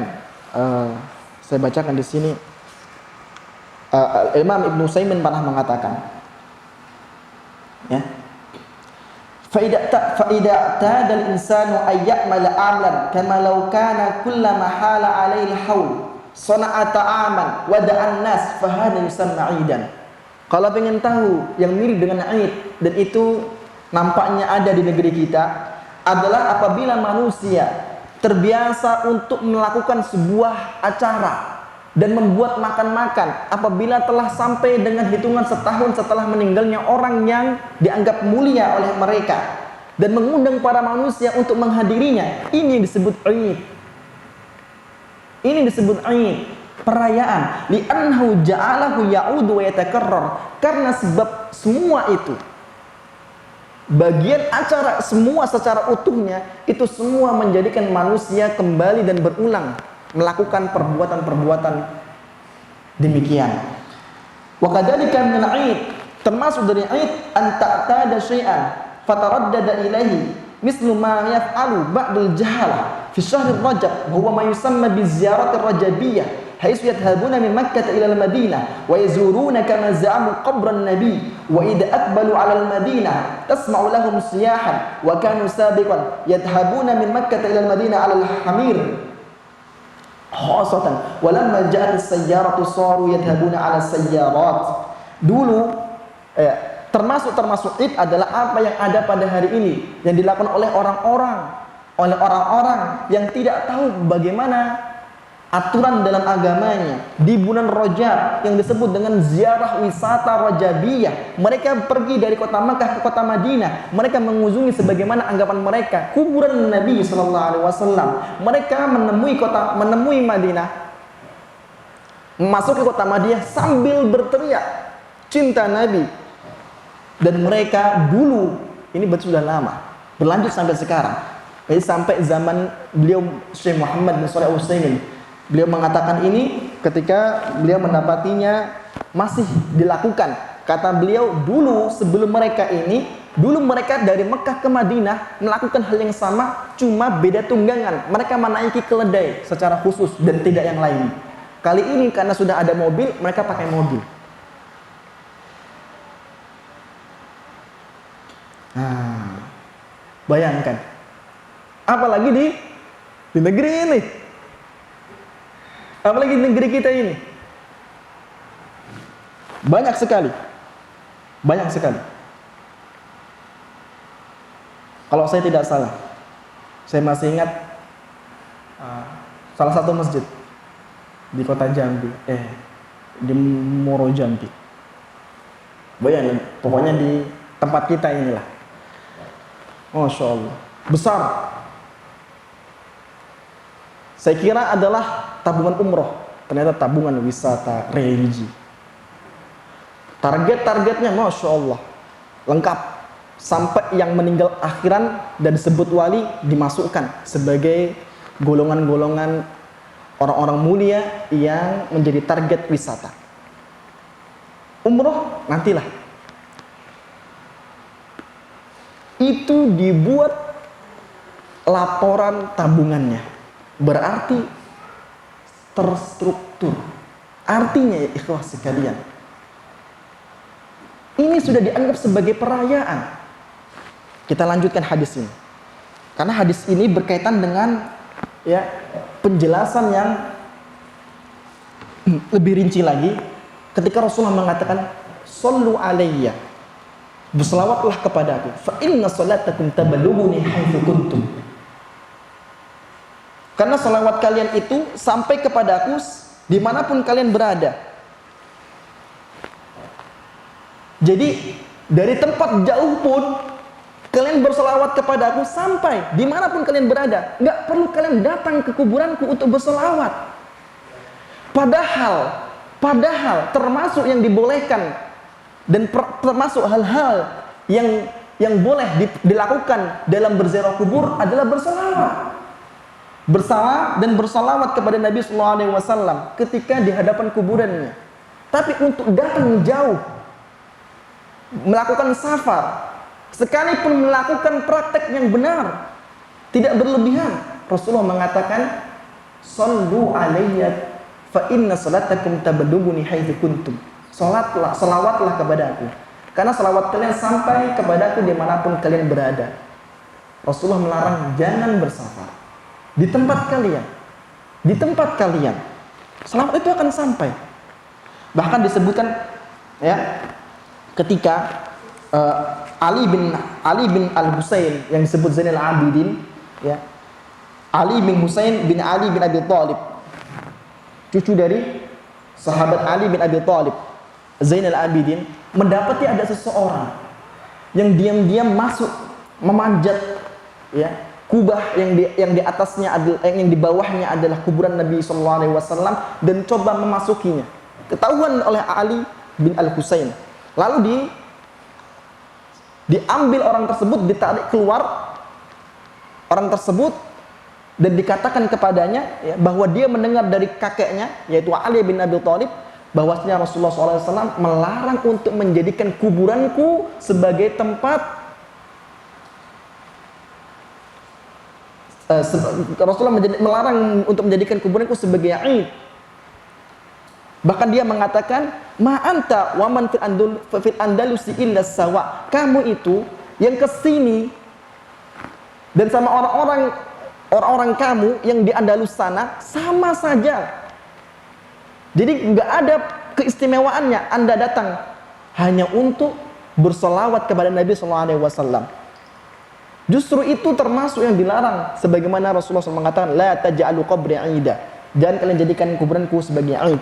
saya bacakan di sini Imam Ibnu Utsaimin pernah mengatakan, ya, فإذا اعتاد الإنسان أن يعمل عملا كما لو كان كلما حال عليه الحول صنع طعاما ودعا الناس فهذا يسمى عيدا. Kalau pengen tahu yang mirip dengan Aid, dan itu nampaknya ada di negeri kita, adalah apabila manusia terbiasa untuk melakukan sebuah acara dan membuat makan-makan apabila telah sampai dengan hitungan setahun setelah meninggalnya orang yang dianggap mulia oleh mereka, dan mengundang para manusia untuk menghadirinya. Ini disebut Aid. Ini disebut Aid, perayaan. Li'annahu ja'alahu ya'udu wa yatakarrar. Karena sebab semua itu, bagian acara semua secara utuhnya, itu semua menjadikan manusia kembali dan berulang melakukan perbuatan-perbuatan demikian. Wa kadzalika min al-'id, termasuk dari 'id an ta'tada syai'an fataraddada ilaihi mislu ma yaf'alu ba'dul jahala fi syahr Rajab, huwa ma yusamma bi ziyarati rajabiyyah, haitsu yadhhabuna min Makkah ila al-Madinah wa yazuruna kama za'amu qabran nabi, wa idza aqbalu 'ala al-Madinah tasma'u lahum siyahan wa kanu sabiqan yadhhabuna min Makkah ila al-Madinah 'ala al-hamir khasatan walamma ja'at as-sayyaratu saru yadhhabuna 'ala as-sayyarat. Dulu termasuk Id adalah apa yang ada pada hari ini yang dilakukan oleh orang-orang yang tidak tahu bagaimana aturan dalam agamanya. Di bulan Rajab yang disebut dengan ziarah wisata Rajabiyah, mereka pergi dari kota Makkah ke kota Madinah, mereka mengunjungi sebagaimana anggapan mereka kuburan Nabi sallallahu alaihi wasallam. Mereka menemui Madinah, masuk ke kota Madinah sambil berteriak cinta Nabi. Dan mereka dulu, ini sudah lama, berlanjut sampai sekarang. Jadi sampai zaman beliau Syekh Muhammad bin Shalih Al-Utsaimin, beliau mengatakan ini ketika beliau mendapatinya masih dilakukan. Kata beliau, dulu sebelum mereka dari Mekah ke Madinah melakukan hal yang sama, cuma beda tunggangan. Mereka menaiki keledai secara khusus dan tidak yang lain. Kali ini karena sudah ada mobil, mereka pakai mobil. Nah, bayangkan, apalagi di negeri ini, apalagi di negeri kita ini, banyak sekali. Kalau saya tidak salah, saya masih ingat salah satu masjid di kota Jambi, di Moro Jambi. Bayangkan, pokoknya di tempat kita inilah. Masya Allah, besar. Saya kira adalah tabungan umroh, ternyata tabungan wisata religi. Targetnya Masya Allah lengkap, sampai yang meninggal akhiran dan disebut wali dimasukkan sebagai golongan-golongan orang-orang mulia yang menjadi target wisata. Umroh nantilah. Itu dibuat laporan tabungannya, berarti terstruktur. Artinya ya ikhwah sekalian, ini sudah dianggap sebagai perayaan. Kita lanjutkan hadis ini. Karena hadis ini berkaitan dengan ya penjelasan yang lebih rinci lagi ketika Rasulullah mengatakan sallu alayya, berselawatlah kepadaku, fa inna salatakum tabalughuni haitsu kuntum. Karena salawat kalian itu sampai kepadaku dimanapun kalian berada. Jadi dari tempat jauh pun kalian berselawat kepadaku sampai dimanapun kalian berada. Nggak perlu kalian datang ke kuburanku untuk berselawat. Padahal termasuk yang dibolehkan dan termasuk hal-hal yang boleh dilakukan dalam berziarah kubur adalah berselawat. Bersalawat kepada Nabi sallallahu alaihi wasallam ketika di hadapan kuburannya. Tapi untuk datang jauh, melakukan safar, sekalipun melakukan praktek yang benar, tidak berlebihan, Rasulullah mengatakan sallu alayya fa inna salatakum tabalughuni haitsu kuntum. Selawatlah kepadaku, karena selawat kalian sampai kepadaku dimanapun kalian berada. Rasulullah melarang jangan bersafar di tempat kalian. Di tempat kalian selawat itu akan sampai. Bahkan disebutkan ya ketika Ali bin Al-Husain yang disebut Zainal Abidin, ya, Ali bin Husain bin Ali bin Abi Thalib, cucu dari sahabat Ali bin Abi Thalib, Zainal Abidin, mendapati ada seseorang yang diam-diam masuk memanjat ya kubah yang di atasnya yang di bawahnya adalah kuburan Nabi sallallahu alaihi wasallam dan coba memasukinya. Ketahuan oleh Ali bin Al-Husain. Lalu diambil orang tersebut, ditarik keluar orang tersebut dan dikatakan kepadanya ya, bahwa dia mendengar dari kakeknya yaitu Ali bin Abi Thalib bahwasanya Rasulullah SAW melarang untuk menjadikan kuburanku sebagai tempat Rasulullah melarang untuk menjadikan kuburanku sebagai Eid. Bahkan dia mengatakan ma anta wa man fil andalusi illa sawa. Kamu itu yang kesini dan sama orang-orang kamu yang di Andalus sana sama saja. Jadi nggak ada keistimewaannya Anda datang hanya untuk bersolawat kepada Nabi sallallahu alaihi wasallam. Justru itu termasuk yang dilarang, sebagaimana Rasulullah SAW mengatakan la taj'alu qabri 'ida. Jangan kalian jadikan kuburanku sebagai 'id.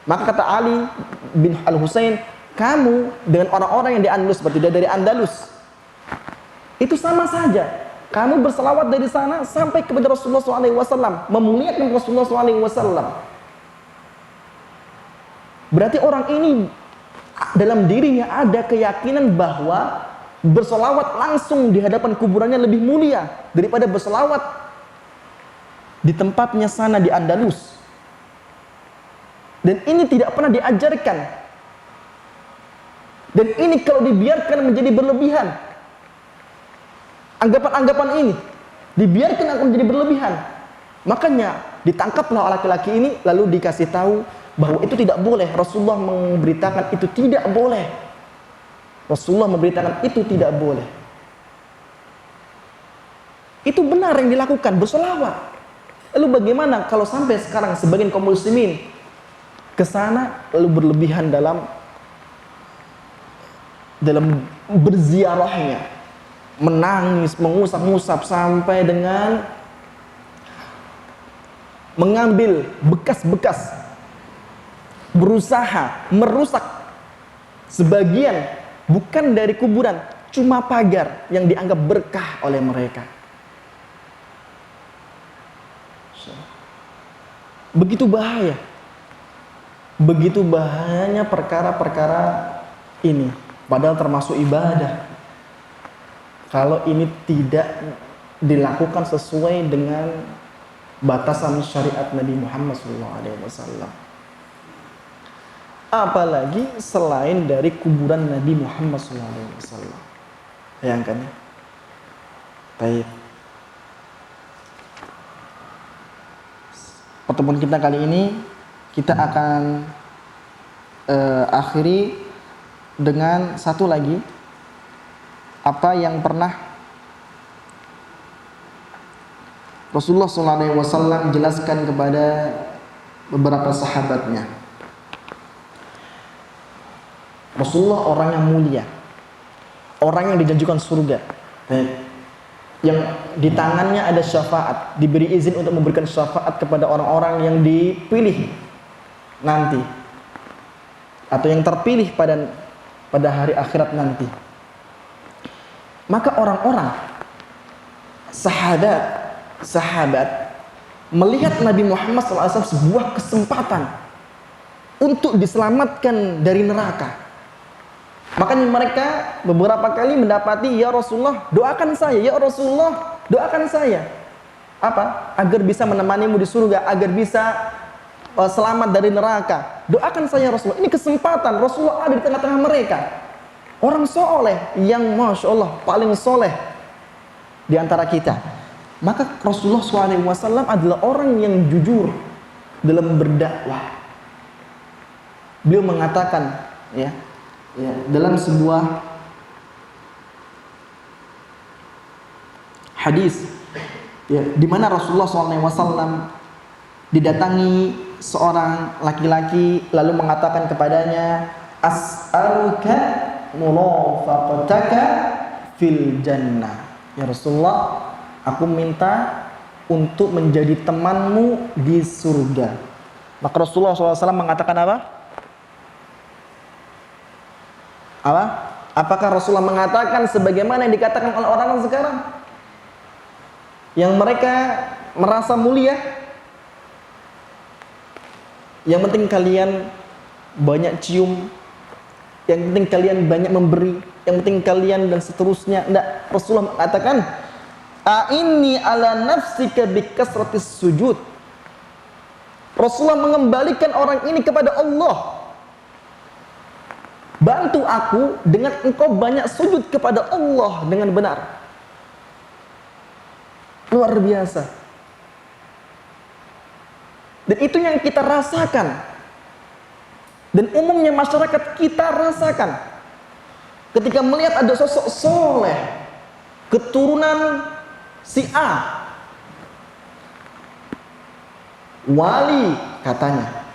Maka kata Ali bin Al-Husain, kamu dengan orang-orang yang di Andalus, seperti dari Andalus, itu sama saja. Kamu berselawat dari sana sampai kepada Rasulullah SAW, memuliakan Rasulullah SAW. Berarti orang ini dalam dirinya ada keyakinan bahwa berselawat langsung di hadapan kuburannya lebih mulia daripada berselawat di tempatnya sana di Andalus. Dan ini tidak pernah diajarkan. Dan ini kalau dibiarkan menjadi berlebihan. Anggapan-anggapan ini dibiarkan akan menjadi berlebihan. Makanya ditangkaplah laki-laki ini lalu dikasih tahu bahwa itu tidak boleh. Rasulullah memberitakan itu tidak boleh. Rasulullah memberitakan itu tidak boleh. Itu benar yang dilakukan, berselawat. Lalu bagaimana kalau sampai sekarang sebagian kaum muslimin ke sana lalu berlebihan dalam berziarahnya, menangis, mengusap-ngusap sampai dengan mengambil bekas-bekas, berusaha merusak sebagian bukan dari kuburan, cuma pagar yang dianggap berkah oleh mereka. Begitu bahaya. Begitu bahayanya perkara-perkara ini. Padahal termasuk ibadah. Kalau ini tidak dilakukan sesuai dengan batasan syariat Nabi Muhammad SAW. Apalagi selain dari kuburan Nabi Muhammad SAW. Bayangkan ya. Baik. Pertemuan kita kali ini kita akan akhiri dengan satu lagi apa yang pernah Rasulullah SAW jelaskan kepada beberapa sahabatnya. Rasulullah orang yang mulia, orang yang dijanjikan surga, yang di tangannya ada syafaat, diberi izin untuk memberikan syafaat kepada orang-orang yang dipilih nanti, atau yang terpilih pada hari akhirat nanti. Maka orang-orang sahabat melihat Nabi Muhammad SAW sebuah kesempatan untuk diselamatkan dari neraka. Makanya mereka beberapa kali mendapati, ya Rasulullah doakan saya, ya Rasulullah doakan saya. Apa? Agar bisa menemanimu di surga, agar bisa selamat dari neraka. Doakan saya Rasulullah. Ini kesempatan, Rasulullah ada di tengah-tengah mereka. Orang soleh yang Masya Allah paling soleh di antara kita. Maka Rasulullah SAW adalah orang yang jujur dalam berdakwah. Beliau mengatakan, ya, dalam sebuah hadis, ya, di mana Rasulullah SAW didatangi seorang laki-laki lalu mengatakan kepadanya, as'aluka murafaqataka fil jannah. Ya Rasulullah, aku minta untuk menjadi temanmu di surga. Maka Rasulullah SAW mengatakan apa? Apakah Rasulullah mengatakan sebagaimana yang dikatakan oleh orang sekarang? Yang mereka merasa mulia, yang penting kalian banyak cium, yang penting kalian banyak memberi, yang penting kalian dan seterusnya. Tidak, Rasulullah mengatakan, a'inni ala nafsika bikasratis sujud. Rasulullah mengembalikan orang ini kepada Allah. Bantu aku dengan engkau banyak sujud kepada Allah dengan benar. Luar biasa. Dan itu yang kita rasakan. Dan umumnya masyarakat kita rasakan. Ketika melihat ada sosok soleh, keturunan si A, wali katanya,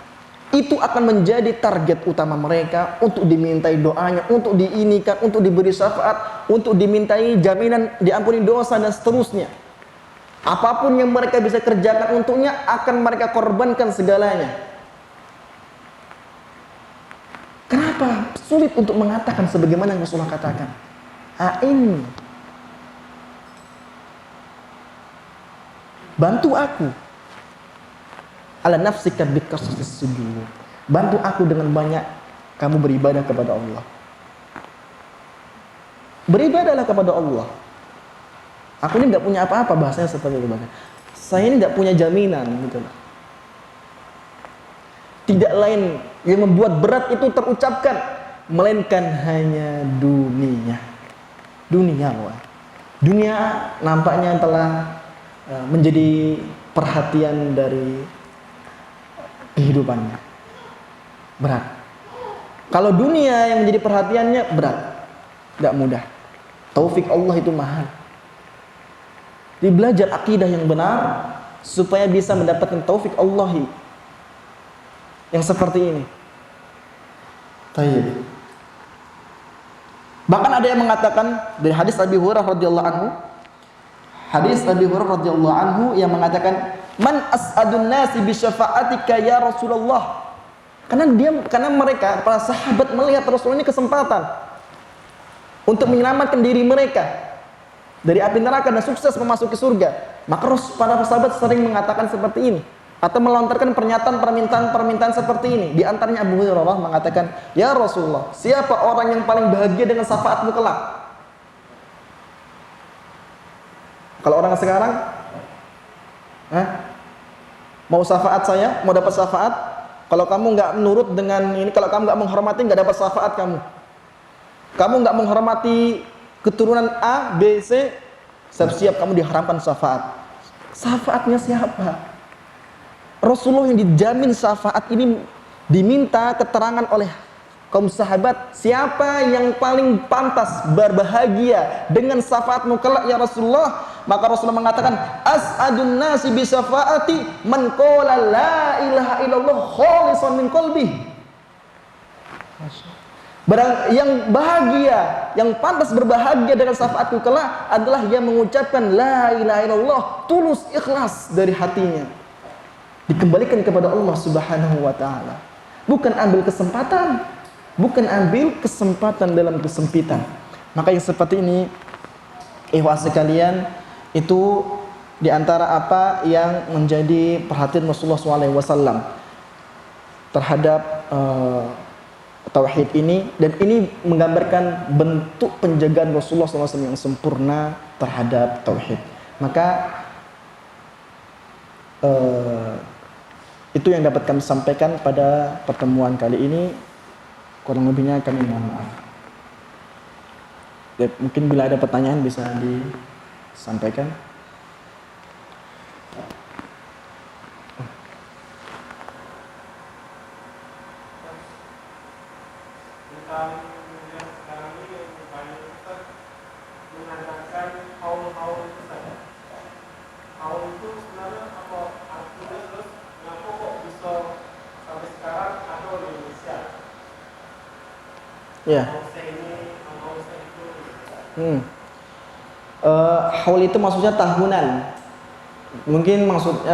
itu akan menjadi target utama mereka untuk dimintai doanya, untuk diinikan, untuk diberi syafaat, untuk dimintai jaminan diampuni dosa dan seterusnya. Apapun yang mereka bisa kerjakan untuknya akan mereka korbankan segalanya. Kenapa sulit untuk mengatakan sebagaimana yang Rasulullah katakan? A'in, bantu aku ala nafsika bikasratis sujud. Bantu aku dengan banyak kamu beribadah kepada Allah. Beribadahlah kepada Allah. Aku ini nggak punya apa-apa, bahasanya seperti itu. Saya ini nggak punya jaminan, gitu. Tidak lain yang membuat berat itu terucapkan, melainkan hanya dunia. Dunia nampaknya telah menjadi perhatian dari kehidupannya. Berat. Kalau dunia yang menjadi perhatiannya berat, tidak mudah. Taufik Allah itu mahal. Dia belajar akidah yang benar supaya bisa mendapatkan taufik Allah yang seperti ini. Tayyib. Bahkan ada yang mengatakan dari hadis Abi Hurairah radhiyallahu anhu, yang mengatakan, man as'adun nasi bi syafa'atika ya Rasulullah. Karena mereka para sahabat melihat Rasulullah ini kesempatan untuk menyelamatkan diri mereka dari api neraka dan sukses memasuki surga. Maka para sahabat sering mengatakan seperti ini atau melontarkan permintaan seperti ini. Di antaranya Abu Hurairah mengatakan, ya Rasulullah, siapa orang yang paling bahagia dengan syafaatmu kelak? Kalau orang sekarang, mau syafaat saya, mau dapat syafaat, kalau kamu nggak menurut dengan ini, kalau kamu nggak menghormati, nggak dapat syafaat kamu. Kamu nggak menghormati keturunan A, B, C, siap-siap kamu diharamkan syafaat. Syafaatnya siapa? Rasulullah yang dijamin syafaat ini diminta keterangan oleh kaum sahabat, siapa yang paling pantas berbahagia dengan syafaatmu kelak ya Rasulullah? Maka Rasulullah mengatakan, as'adun nasi bi syafaati man qala la ilaha illallah khalisan min qalbi. Barang yang bahagia, yang pantas berbahagia dengan syafaatku kelak adalah yang mengucapkan la ilaha illallah tulus ikhlas dari hatinya. Dikembalikan kepada Allah Subhanahu wa taala. Bukan ambil kesempatan, bukan ambil kesempatan dalam kesempitan. Maka yang seperti ini, ikhwah sekalian, itu diantara apa yang menjadi perhatian Rasulullah SAW terhadap tauhid ini, dan ini menggambarkan bentuk penjagaan Rasulullah SAW yang sempurna terhadap tauhid. Maka itu yang dapat kami sampaikan pada pertemuan kali ini. Kurang lebihnya kami mohon maaf. Ya, mungkin bila ada pertanyaan bisa disampaikan. Ya. Haul itu maksudnya tahunan. Mungkin maksud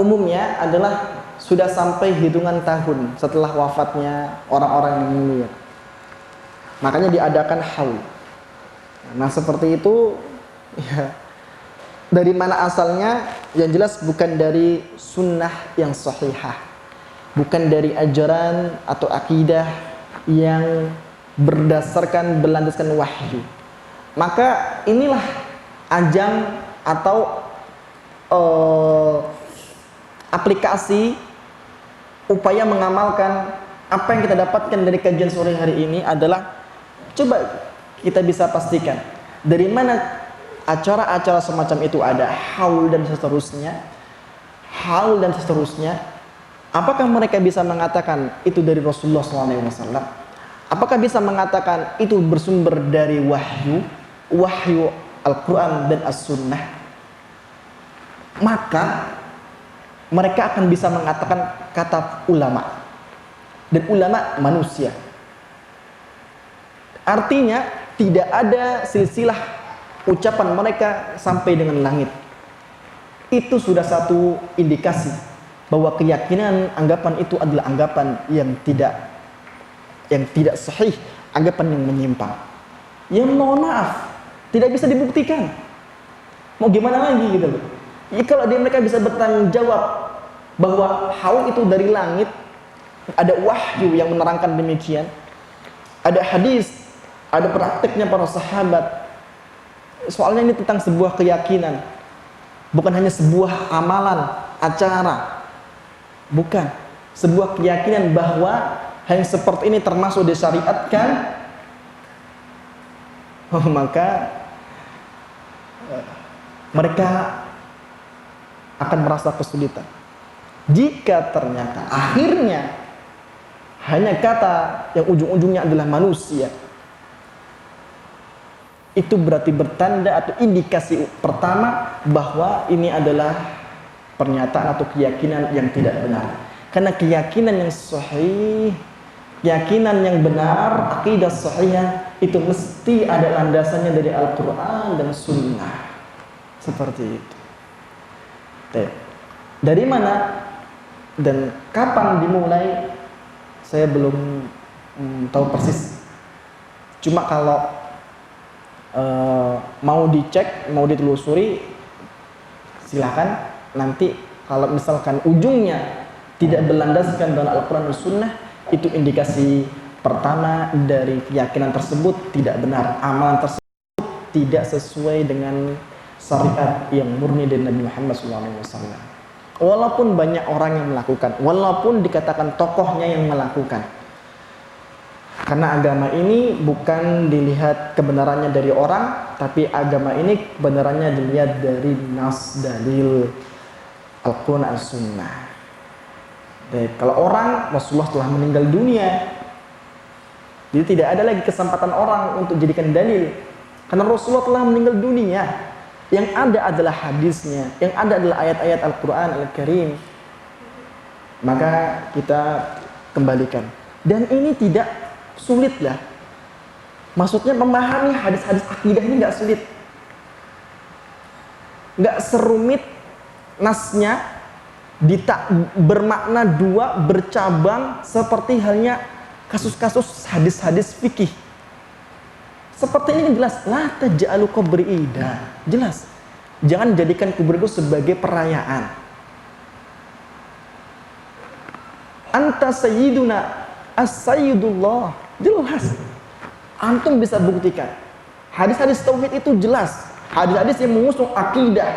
umumnya adalah sudah sampai hitungan tahun setelah wafatnya orang-orang yang mulia. Makanya diadakan haul. Nah, seperti itu ya. Dari mana asalnya? Yang jelas bukan dari sunnah yang sahihah. Bukan dari ajaran atau akidah yang berlandaskan wahyu. Maka inilah ajang atau aplikasi upaya mengamalkan apa yang kita dapatkan dari kajian sore hari ini adalah, coba kita bisa pastikan dari mana acara-acara semacam itu ada, haul dan seterusnya. Apakah mereka bisa mengatakan itu dari Rasulullah SAW? Apakah bisa mengatakan itu bersumber dari wahyu Al-Quran dan As-Sunnah? Maka mereka akan bisa mengatakan kata ulama, dan ulama manusia. Artinya tidak ada silsilah ucapan mereka sampai dengan langit. Itu sudah satu indikasi bahwa keyakinan anggapan itu adalah anggapan yang tidak sahih, anggapan yang menyimpang. Yang mohon maaf, tidak bisa dibuktikan. Mau gimana lagi gitu loh. Ya, kalau mereka bisa bertanggung jawab bahwa haul itu dari langit, ada wahyu yang menerangkan demikian, ada hadis, ada prakteknya para sahabat. Soalnya ini tentang sebuah keyakinan, bukan hanya sebuah amalan, acara. Bukan. Sebuah keyakinan bahwa hal yang seperti ini termasuk disyariatkan, maka mereka akan merasa kesulitan. Jika ternyata akhirnya hanya kata yang ujung-ujungnya adalah manusia, itu berarti bertanda atau indikasi pertama bahwa ini adalah pernyataan atau keyakinan yang tidak benar. Karena keyakinan yang sahih, keyakinan yang benar, akidah sahih itu mesti ada landasannya dari Al-Quran dan Sunnah. Seperti itu. Dari mana dan kapan dimulai saya belum tahu persis. Cuma kalau mau dicek, mau ditelusuri, silakan. Nanti kalau misalkan ujungnya tidak berlandaskan dalam Al-Quran dan Sunnah, itu indikasi pertama dari keyakinan tersebut tidak benar. Amalan tersebut tidak sesuai dengan syariat yang murni dari Nabi Muhammad SAW. Walaupun banyak orang yang melakukan, walaupun dikatakan tokohnya yang melakukan. Karena agama ini bukan dilihat kebenarannya dari orang, tapi agama ini kebenarannya dilihat dari nas, dalil Al-Quran dan Sunnah. Kalau orang, Rasulullah telah meninggal dunia, jadi tidak ada lagi kesempatan orang untuk jadikan dalil, karena Rasulullah telah meninggal dunia. Yang ada adalah hadisnya, yang ada adalah ayat-ayat Al-Quran Al-Karim. Maka kita kembalikan. Dan ini tidak sulit lah. Maksudnya memahami hadis-hadis akidah ini nggak sulit. Nggak serumit nasnya, bermakna dua, bercabang, seperti halnya kasus-kasus hadis-hadis fikih. Seperti ini jelas, la taj'alu qabri ida. Jelas. Jangan jadikan kuburku sebagai perayaan. Anta sayyiduna as-sayyidullah. Jelas. Antum bisa buktikan. Hadis-hadis tauhid itu jelas. Hadis-hadis yang mengusung akidah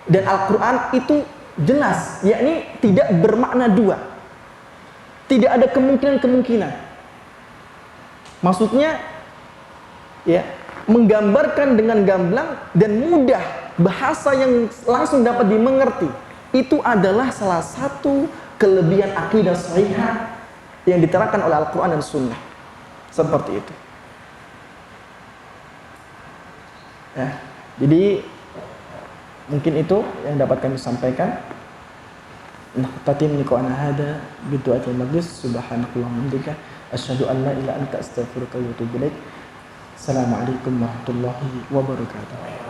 dan Al-Qur'an itu jelas, yakni tidak bermakna dua. Tidak ada kemungkinan-kemungkinan. Maksudnya ya, menggambarkan dengan gamblang dan mudah, bahasa yang langsung dapat dimengerti. Itu adalah salah satu kelebihan akidah sahihah yang diterangkan oleh Al-Quran dan Sunnah. Seperti itu. Ya, jadi mungkin itu yang dapat kami sampaikan. Naqtatim liqa'ana hada bidu'atil majlis. Subhanakallahumma wa bihamdika asyhadu an la ilaha illa anta astaghfiruka wa atubu ilaik. Assalamualaikum warahmatullahi wabarakatuh.